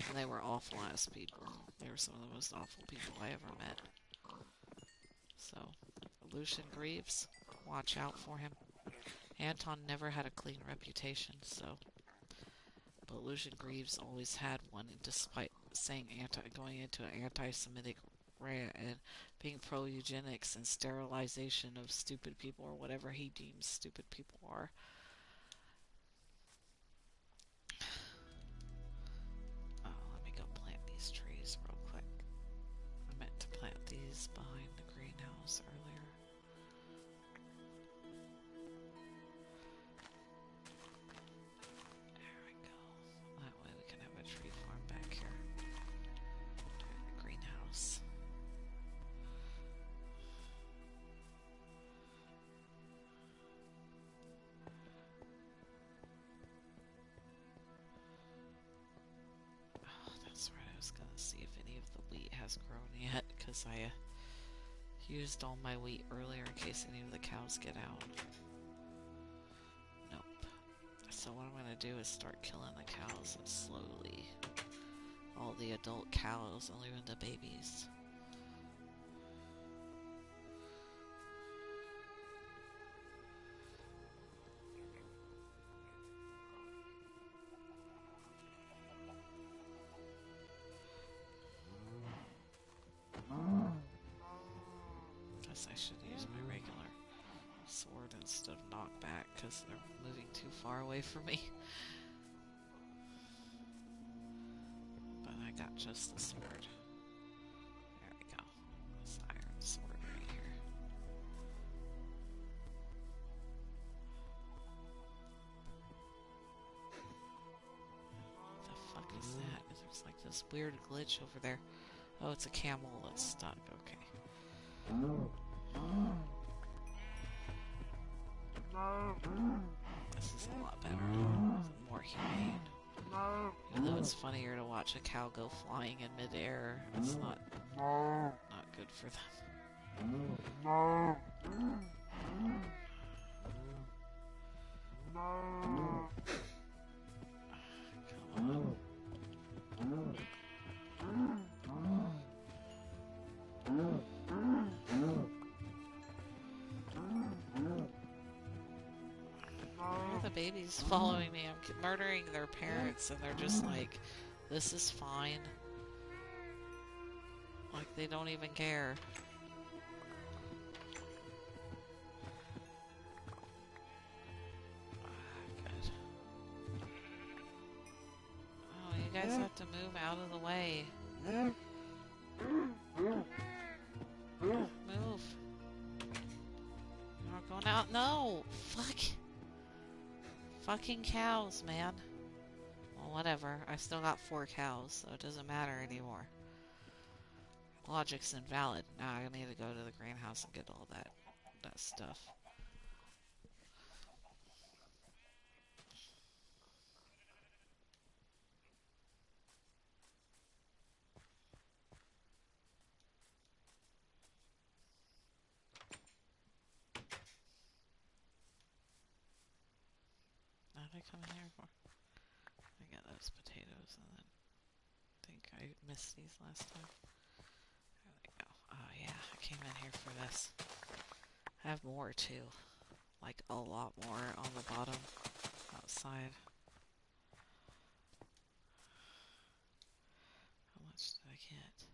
And they were awful ass people. They were some of the most awful people I ever met. So, Lucian Greaves, watch out for him. Anton never had a clean reputation, so. But Lucian Greaves always had one, despite saying going into an anti-Semitic rant and being pro-eugenics and sterilization of stupid people, or whatever he deems stupid people are. Oh, let me go plant these trees real quick. I meant to plant these behind the greenhouse earlier. There we go. That way we can have a tree farm back here. The greenhouse. Oh, that's right. I was gonna see if any of the wheat has grown yet, because I used all my wheat earlier in case any of the cows get out. Nope. So what I'm going to do is start killing the cows slowly. All the adult cows and leaving the babies. Guess I should use my regular sword instead of knockback, because they're moving too far away from me. But I got just the sword. There we go. This iron sword right here. What the fuck is that? There's like this weird glitch over there. Oh, it's a camel that's stuck. Okay. This is a lot better. More humane. Even though it's funnier to watch a cow go flying in midair, it's not good for them. Come on. Why are the babies following me? I'm murdering their parents, and they're just like, this is fine. Like, they don't even care. Good. Oh, you guys have to move out of the way. Move. You're not going out. No! Fuck. Fucking cows, man. Well, whatever. I still got 4 cows, so it doesn't matter anymore. Logic's invalid. Now I need to go to the greenhouse and get all that stuff. Now they come in here for. I got those potatoes, and then I think I missed these last time. There they go. Oh yeah, I came in here for this. I have more too. Like a lot more on the bottom outside. How much did I get?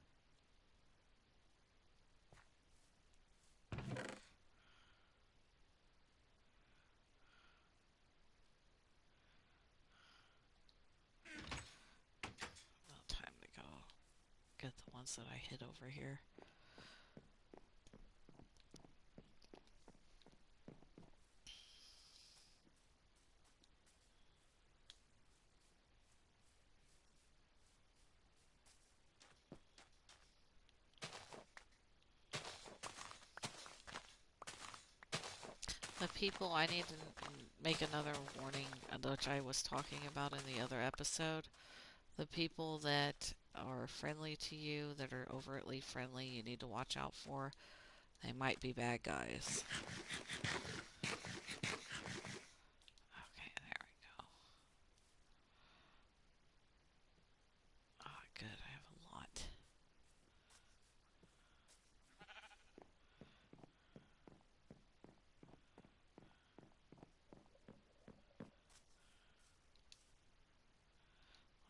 No time to go get the ones that I hid over here. The people I need to make another warning, which I was talking about in the other episode. The people that are friendly to you, that are overtly friendly, you need to watch out for. They might be bad guys. Okay, there we go. Ah, good, I have a lot.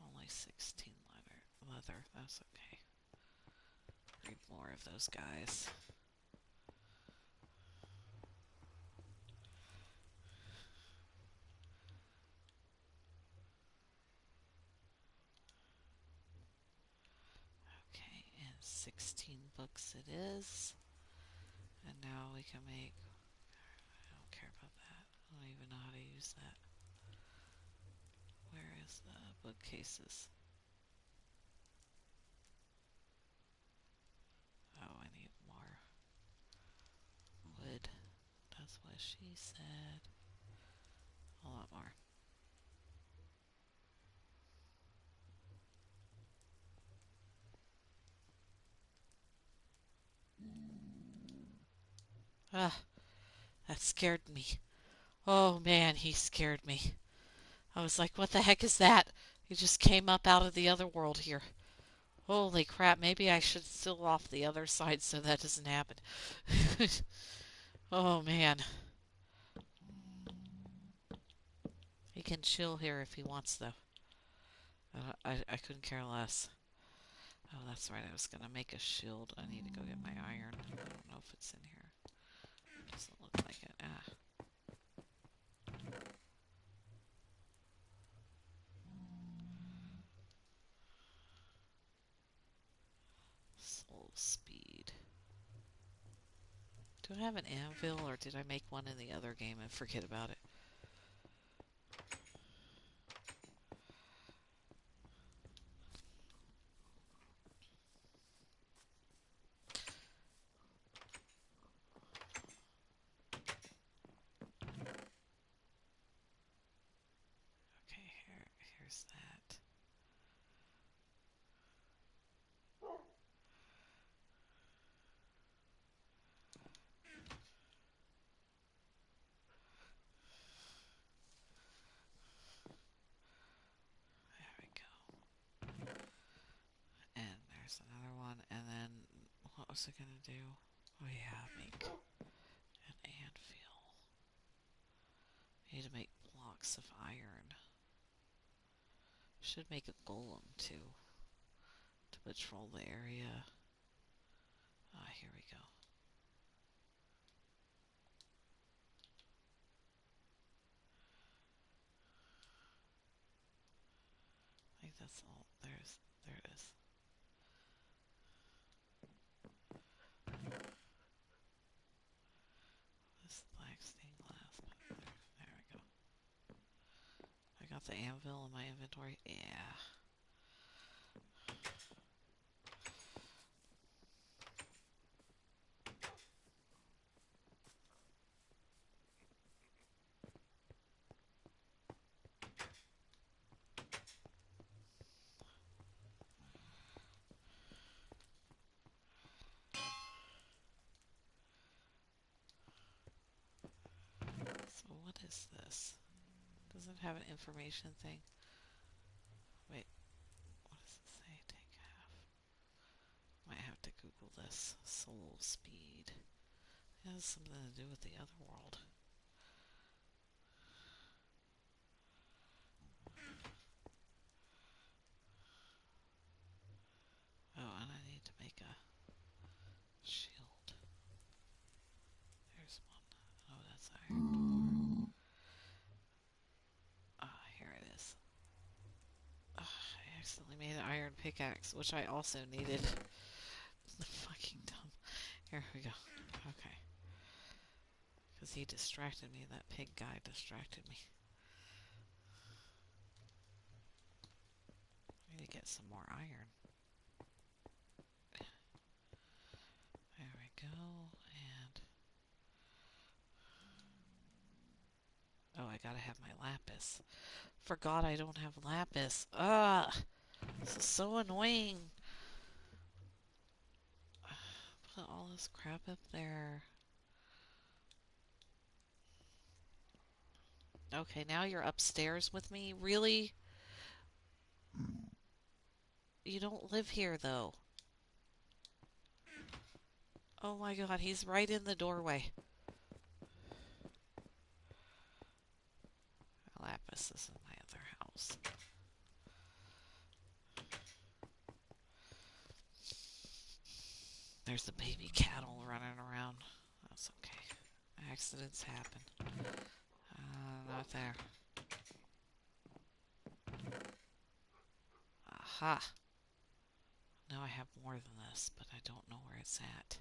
Only 16 leather, that's okay. Need more of those guys. Okay, and 16 books it is. And now we can make... I don't care about that. I don't even know how to use that. Where is the bookcases? Oh, I need more wood. That's what she said. A lot more. Ah, that scared me. Oh man, he scared me. I was like, what the heck is that? He just came up out of the other world here. Holy crap, maybe I should seal off the other side so that doesn't happen. Oh man. He can chill here if he wants, though. I couldn't care less. Oh, that's right. I was going to make a shield. I need to go get my iron. I don't know if it's in here. It doesn't look like it. Ah. Soul speed. Do I have an anvil, or did I make one in the other game and forget about it? Okay, here's that. There we go. And there's another one. And then, what was it going to do? Oh yeah, make an anvil. I need to make blocks of iron. Should make a golem, too, to patrol the area. Ah, here we go. I think that's So there it is. This black stained glass. There we go. I got the anvil in my inventory. Yeah. So what is this? Does it have an information thing? Wait, what does it say? Take half. Might have to Google this. Soul speed. It has something to do with the other world. Oh, and I need to make a shield. There's one. Oh, that's iron. Ah, here it is. I accidentally made an iron pickaxe, which I also needed. Fucking dumb. Here we go. Okay. Because he distracted me. That pig guy distracted me. I need to get some more iron. There we go. And... oh, I gotta have my lapis. Forgot I don't have lapis. Ugh! This is so annoying. Put all this crap up there. Okay, now you're upstairs with me? Really? You don't live here, though. Oh my god, he's right in the doorway. Lapis is in my other house. There's the baby cattle running around. That's okay. Accidents happen. Not there. Aha! Now I have more than this, but I don't know where it's at.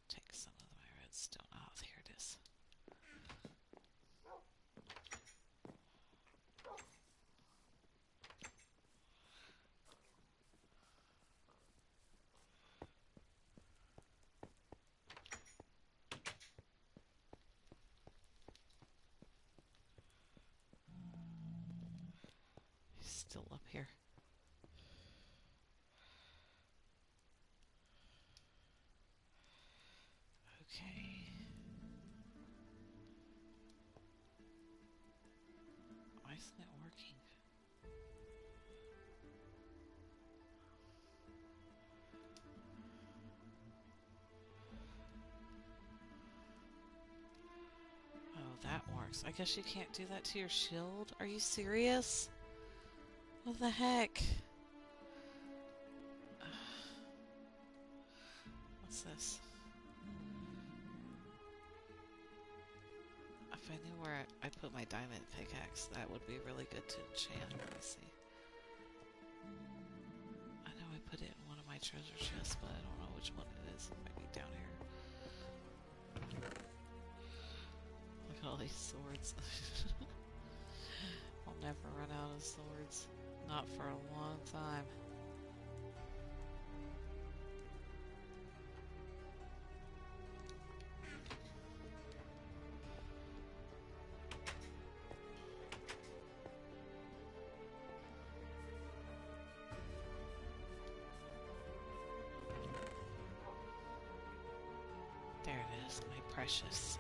Take some of my redstone. Oh, here it is. He's still up here. Okay. Why isn't it working? Oh, that works. I guess you can't do that to your shield? Are you serious? What the heck? What's this? If I knew where I put my diamond pickaxe, that would be really good to enchant. Let me see. I know I put it in one of my treasure chests, but I don't know which one it is. It might be down here. Look at all these swords. I'll never run out of swords. Not for a long time. There it is, my precious.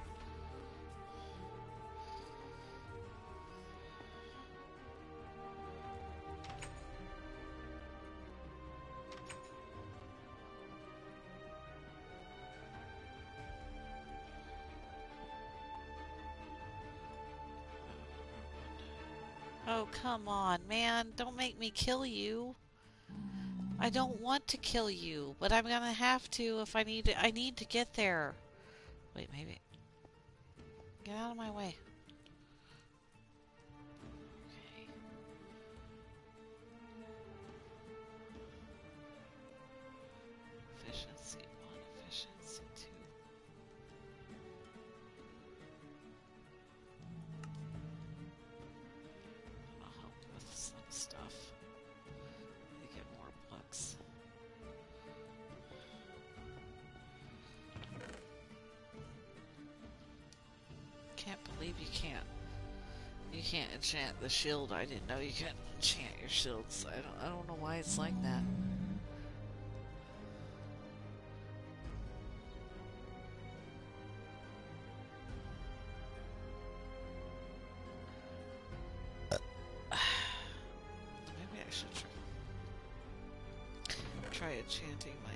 Oh, come on, man. Don't make me kill you. I don't want to kill you, but I'm gonna have to if I need to get there. Wait, maybe. Get out of my way. maybe you can't. You can't enchant the shield. I didn't know you couldn't enchant your shields. I don't know why it's like that. Maybe I should try enchanting my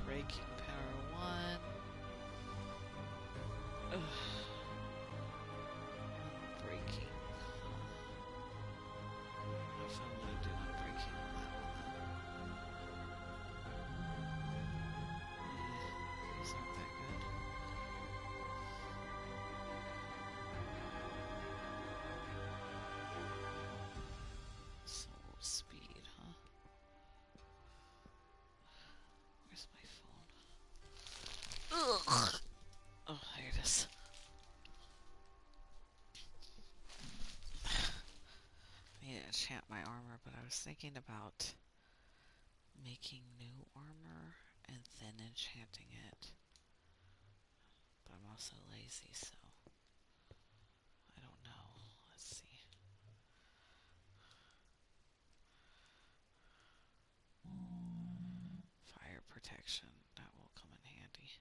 breaking power 1. Ugh. Breaking. I don't know if I want to do unbreaking on that one. These aren't that good. Soul speed, huh? Where's my phone? Ugh. Oh, there it is. I need to enchant my armor, but I was thinking about making new armor and then enchanting it. But I'm also lazy, so I don't know. Let's see. Fire protection. That will come in handy.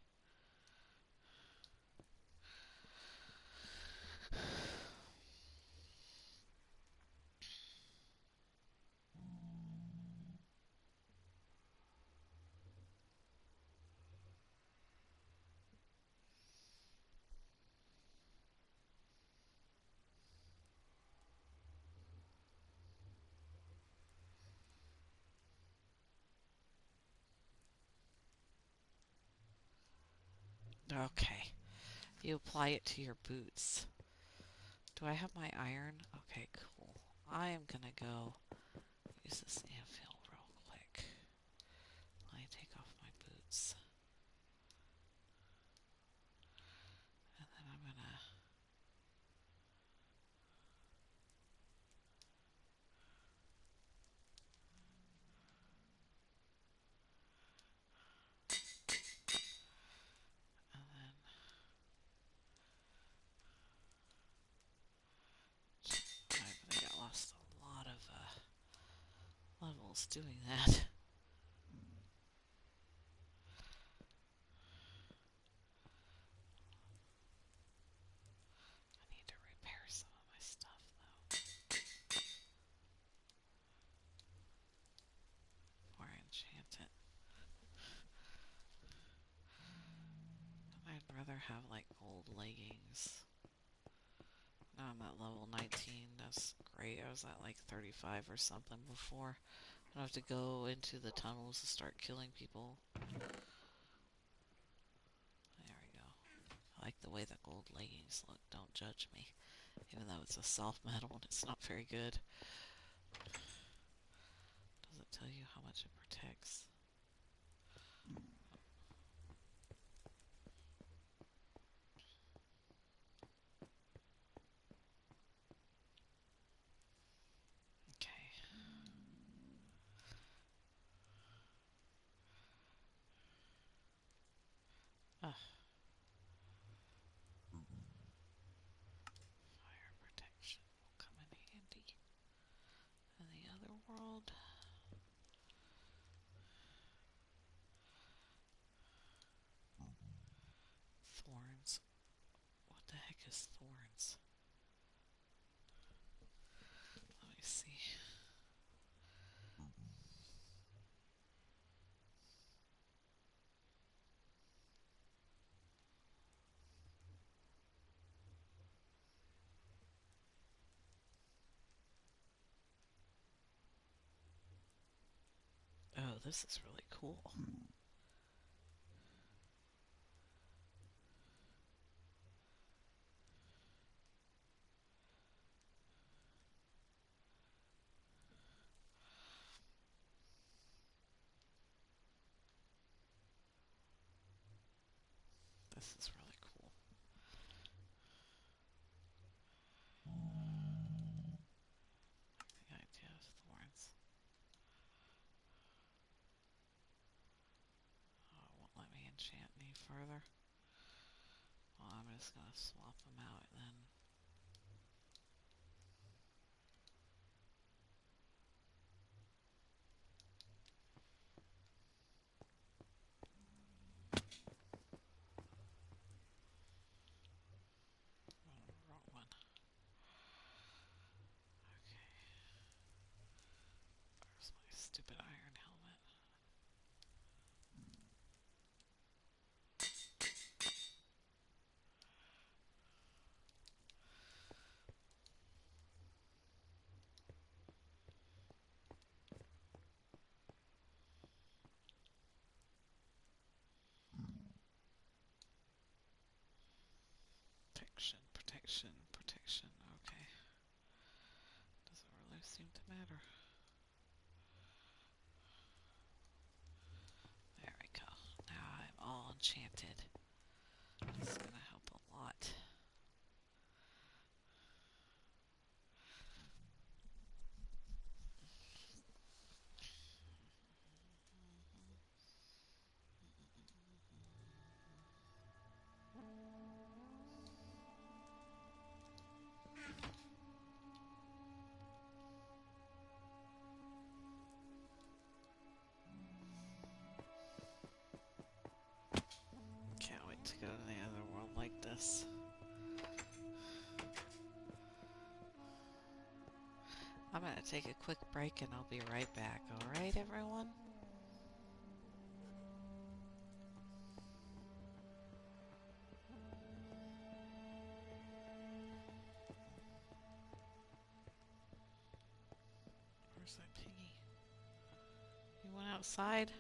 Okay. You apply it to your boots. Do I have my iron? Okay, cool. I am gonna go use this anvil real quick. Let me take off my boots. And then I'm gonna... And then... I got lost a lot of levels doing that. I need to repair some of my stuff, though. Before I enchant it. I'd rather have, like, gold leggings. Now I'm at level 19. That's great. I was at, like, 35 or something before. I don't have to go into the tunnels to start killing people. There we go. I like the way the gold leggings look. Don't judge me. Even though it's a soft metal and it's not very good. Does it tell you how much it protects? Okay. Ugh. Fire protection will come in handy in the other world. Thorns. What the heck is thorns? Let me see. Oh, this is really cool. This is really cool. The idea of thorns. further. Well, I'm just gonna swap them out then. Oh, wrong one. Okay. Where's my stupid iron helmet? Protection, protection, protection. Okay. Doesn't really seem to matter. There we go. Now I'm all enchanted. This is gonna help a lot. Can't wait to go to the other world like this. I'm gonna take a quick break and I'll be right back. Alright, everyone? Where's that piggy? You went outside?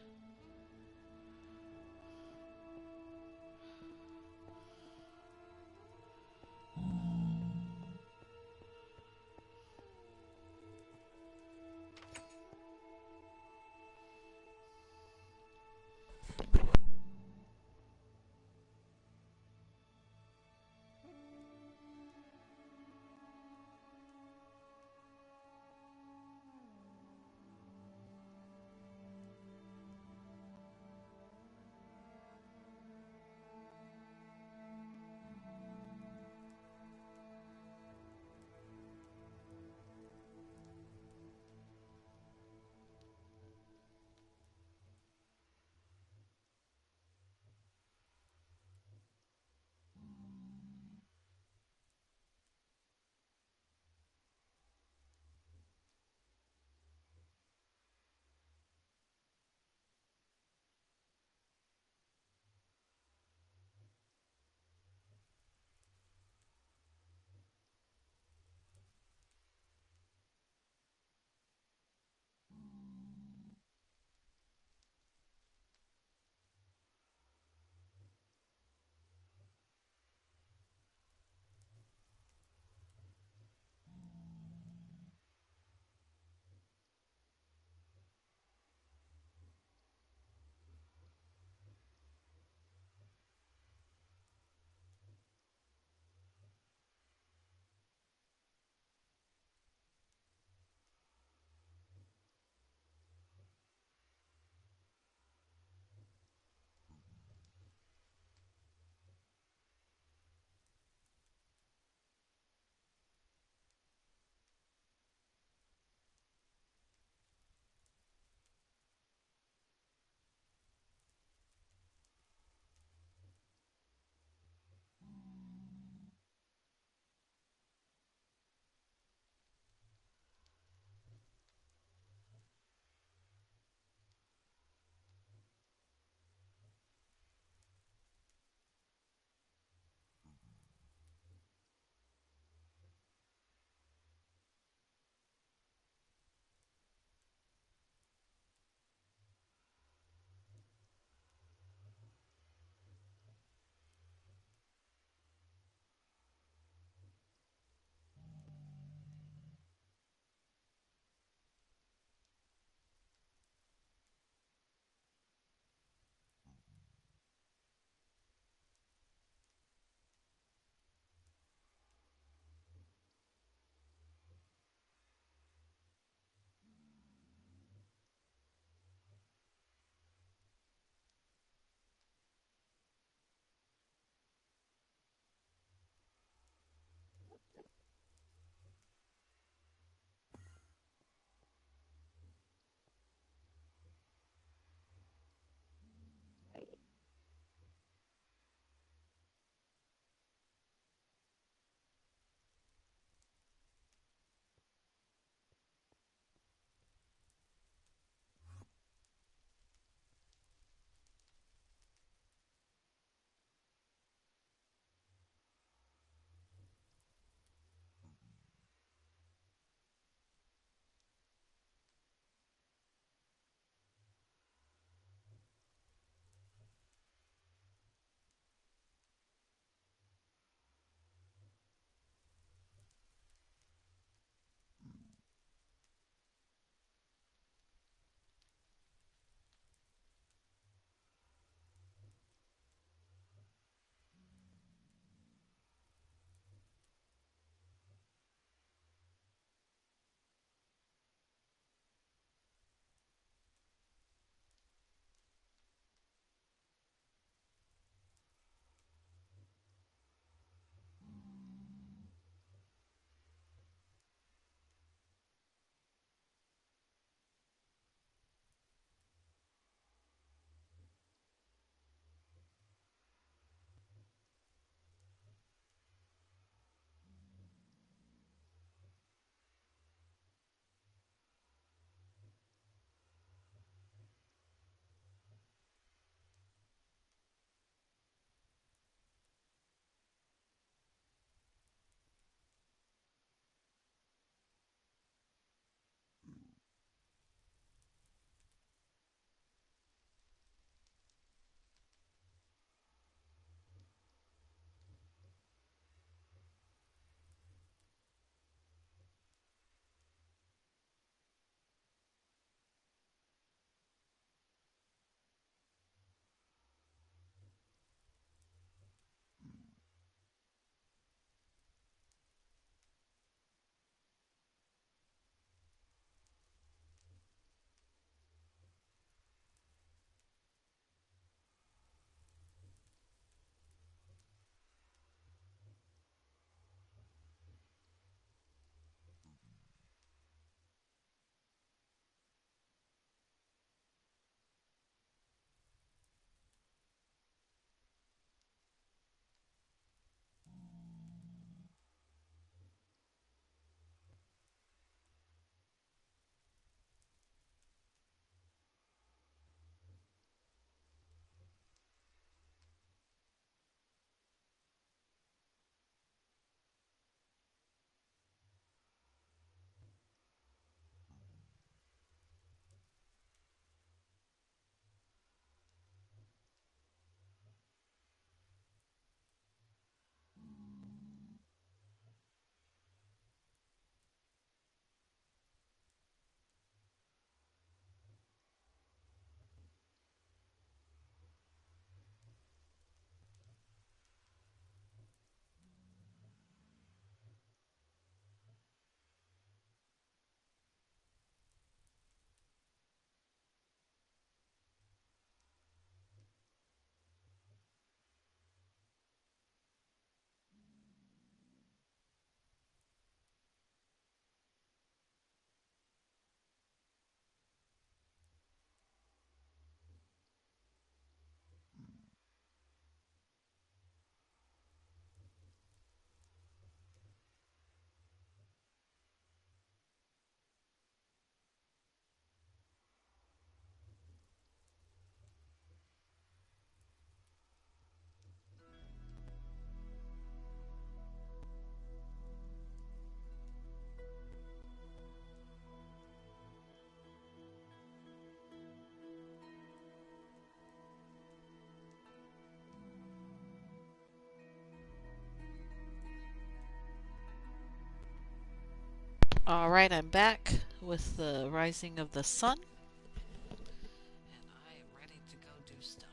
Alright, I'm back with the rising of the sun, and I am ready to go do stuff.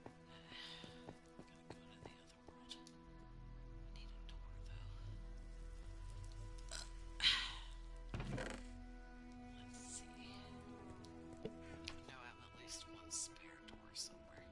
Gotta go to the other world. Need a door, though. Let's see. I know I have at least one spare door somewhere.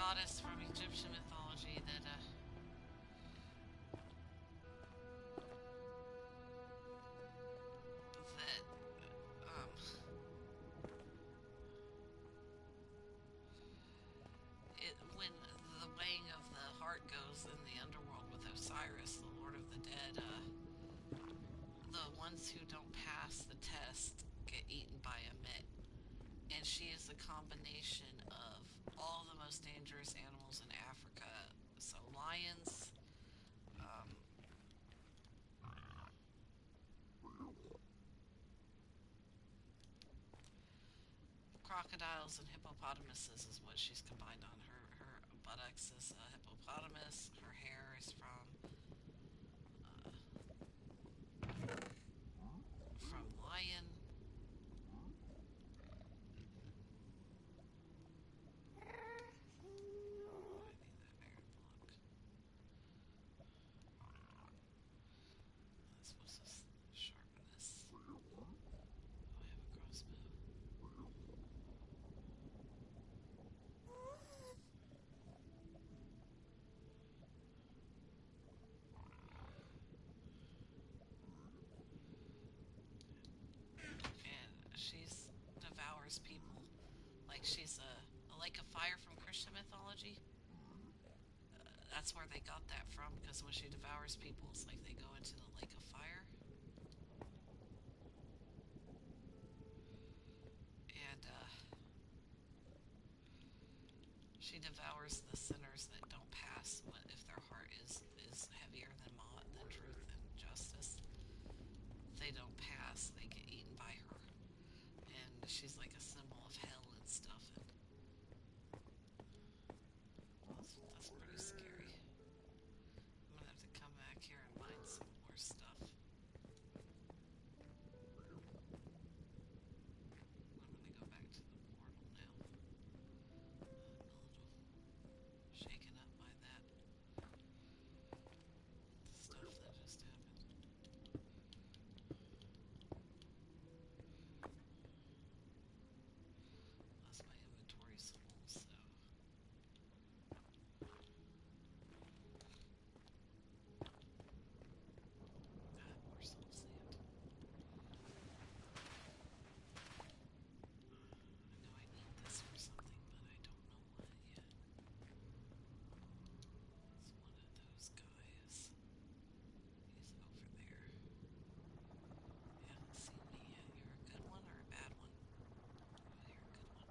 goddess from Egyptian mythology that that um when the weighing of the heart goes in the underworld with Osiris, the Lord of the Dead, the ones who don't pass the test get eaten by a mit. And she is a combination of all the most dangerous animals in Africa. So lions, um, crocodiles, and hippopotamuses is what she's combined on. Her buttocks is a hippopotamus. Her hair is from lion. I need that iron block. I'm supposed to sharpen this. Oh, I have a crossbow. And she's devours people. Like she's a lake of fire from Christian mythology. That's where they got that from, because when she devours people, it's like they go into the lake of fire. And she devours the sinners that don't pass if their heart is heavier than truth and justice. If they don't pass, they get eaten by her. And she's like a symbol of hell and stuff. And that's pretty scary. I'm gonna have to come back here and mine some more stuff. I'm gonna go back to the portal now. I'm a little shaken up by that stuff that just happened. Plus my inventory's full, so God, more soul sand. I know I need this for something, but I don't know what yet. It's one of those guys. He's over there. You haven't seen me yet. You're a good one or a bad one? Oh, you're a good one.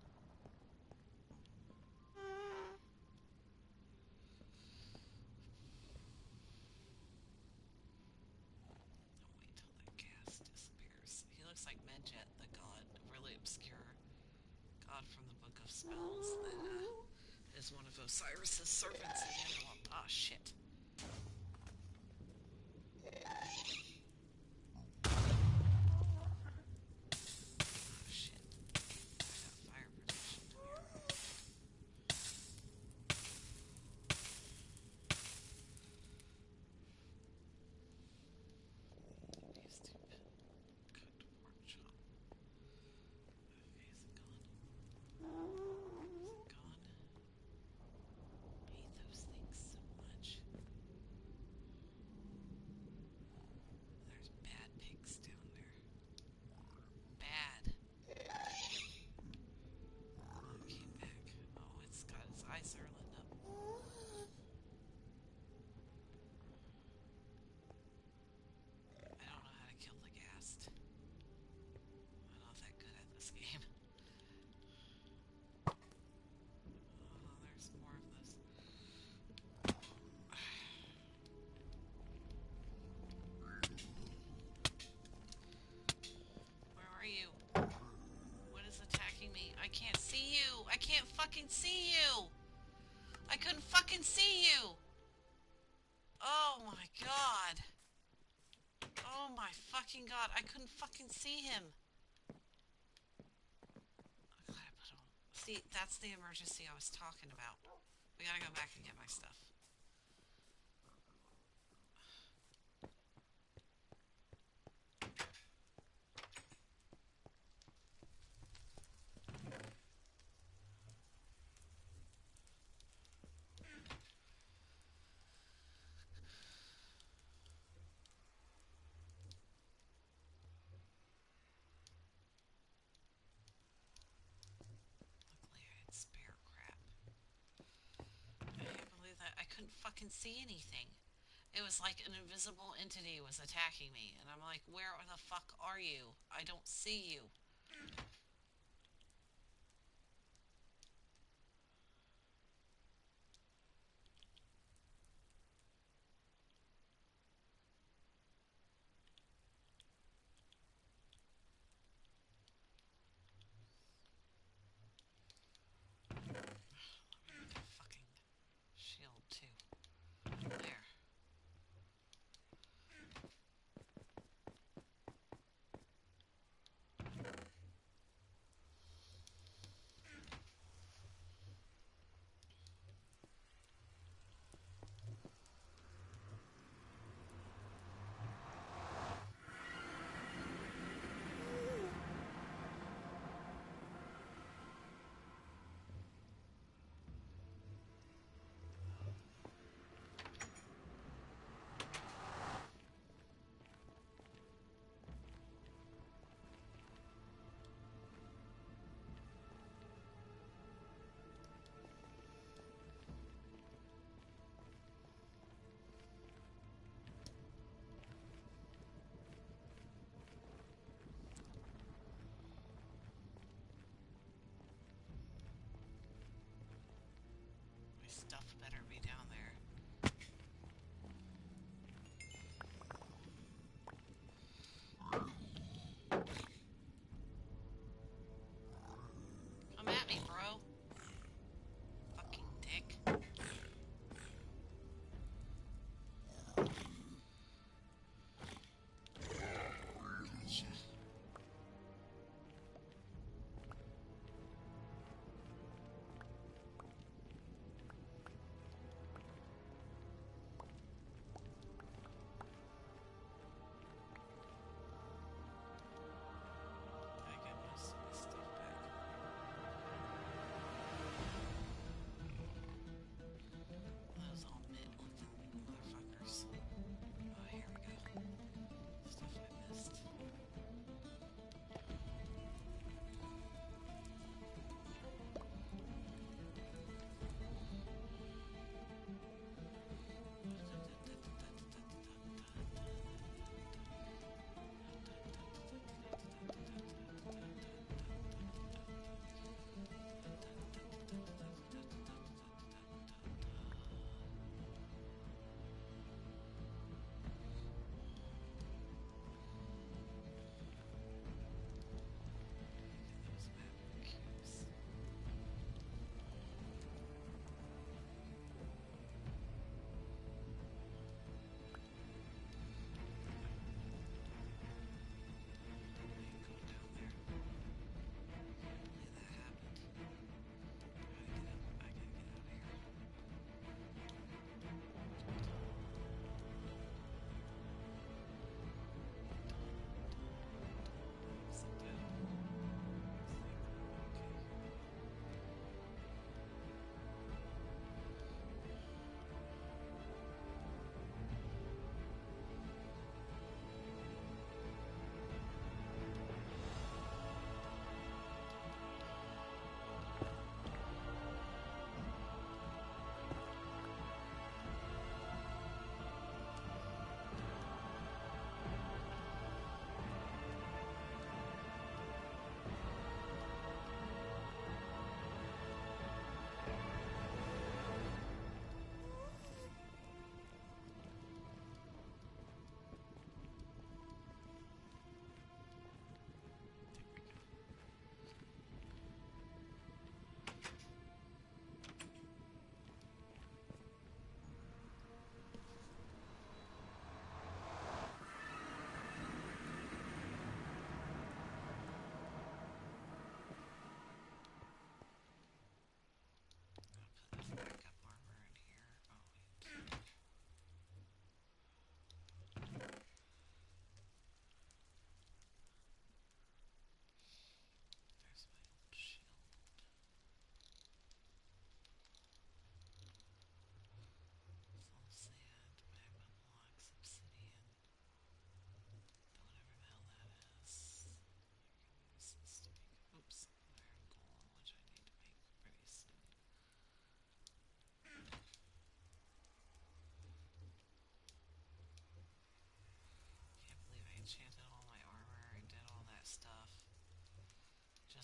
Don't wait till that gas disappears. He looks like Medjet, the god, really obscure god from the Book of Spells that is one of Osiris's servants in Andalon. Ah, shit. Ah, shit. I got fire protection here. He's too cooked pork chop. Okay, is it gone? Is it gone? I hate those things so much. There's bad pigs down there. Bad. Oh, it came back. Oh, it's got its eyes are lit up. I don't know how to kill the ghast. I'm not that good at this game. Oh, there's more of this. Where are you? What is attacking me? I can't see you! I can't fucking see you! I couldn't fucking see you! Oh my god! Oh my fucking god, I couldn't fucking see him! I'm glad I put him. See, that's the emergency I was talking about. We gotta go back and get my stuff. couldn't fucking see anything. It was like an invisible entity was attacking me, and I'm like, where the fuck are you? I don't see you. Fucking shield too. There. My stuff better be down there. Come at me, bro. Fucking dick. I get my stuff back.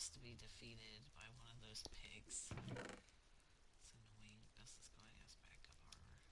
has to be defeated by one of those pigs. It's annoying. This is going as backup armor.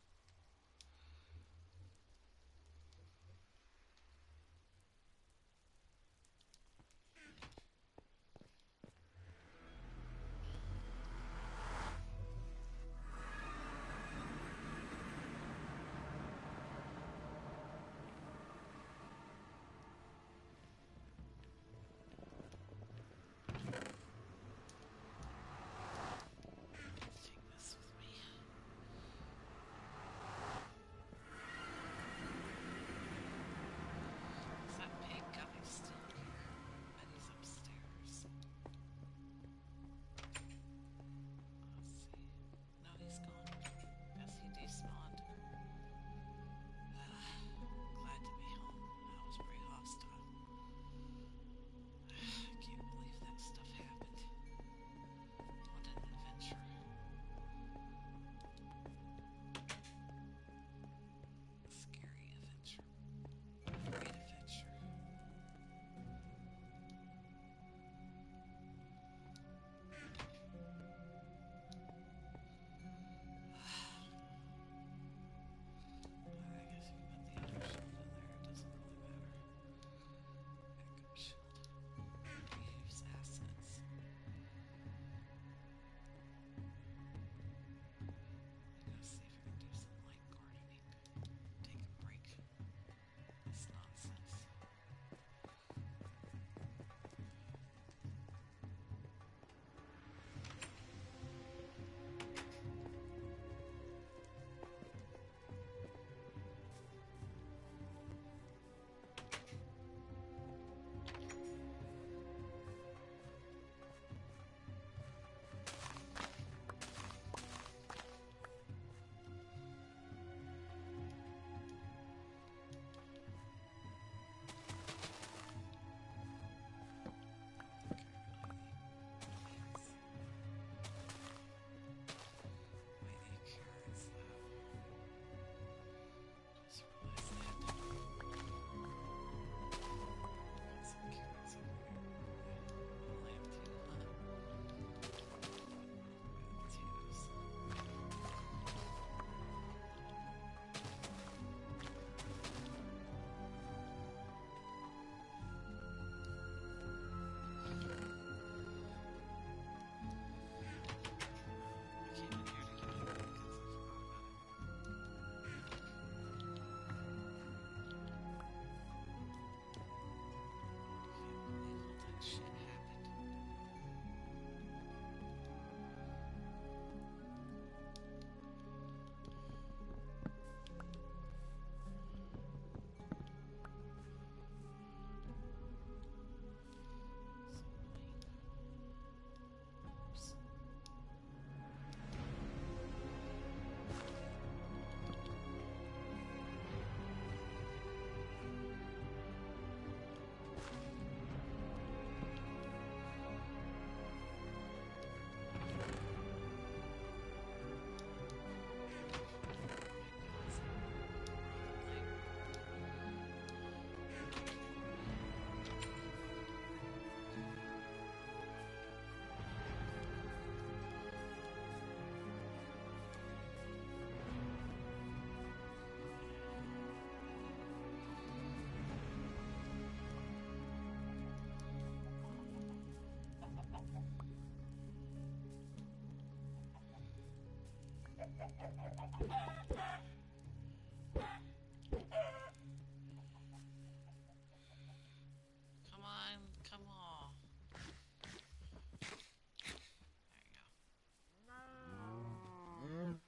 Come on, come on. There you go.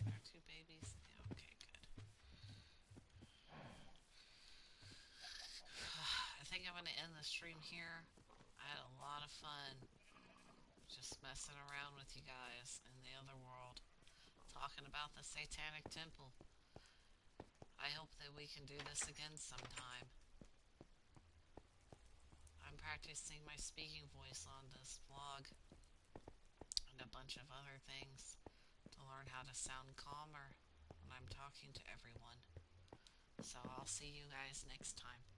There are two babies. Yeah, okay, good. I think I'm going to end the stream here. I had a lot of fun just messing around with you guys in the other world, talking about the Satanic Temple. I hope that we can do this again sometime. I'm practicing my speaking voice on this vlog and a bunch of other things to learn how to sound calmer when I'm talking to everyone. So I'll see you guys next time.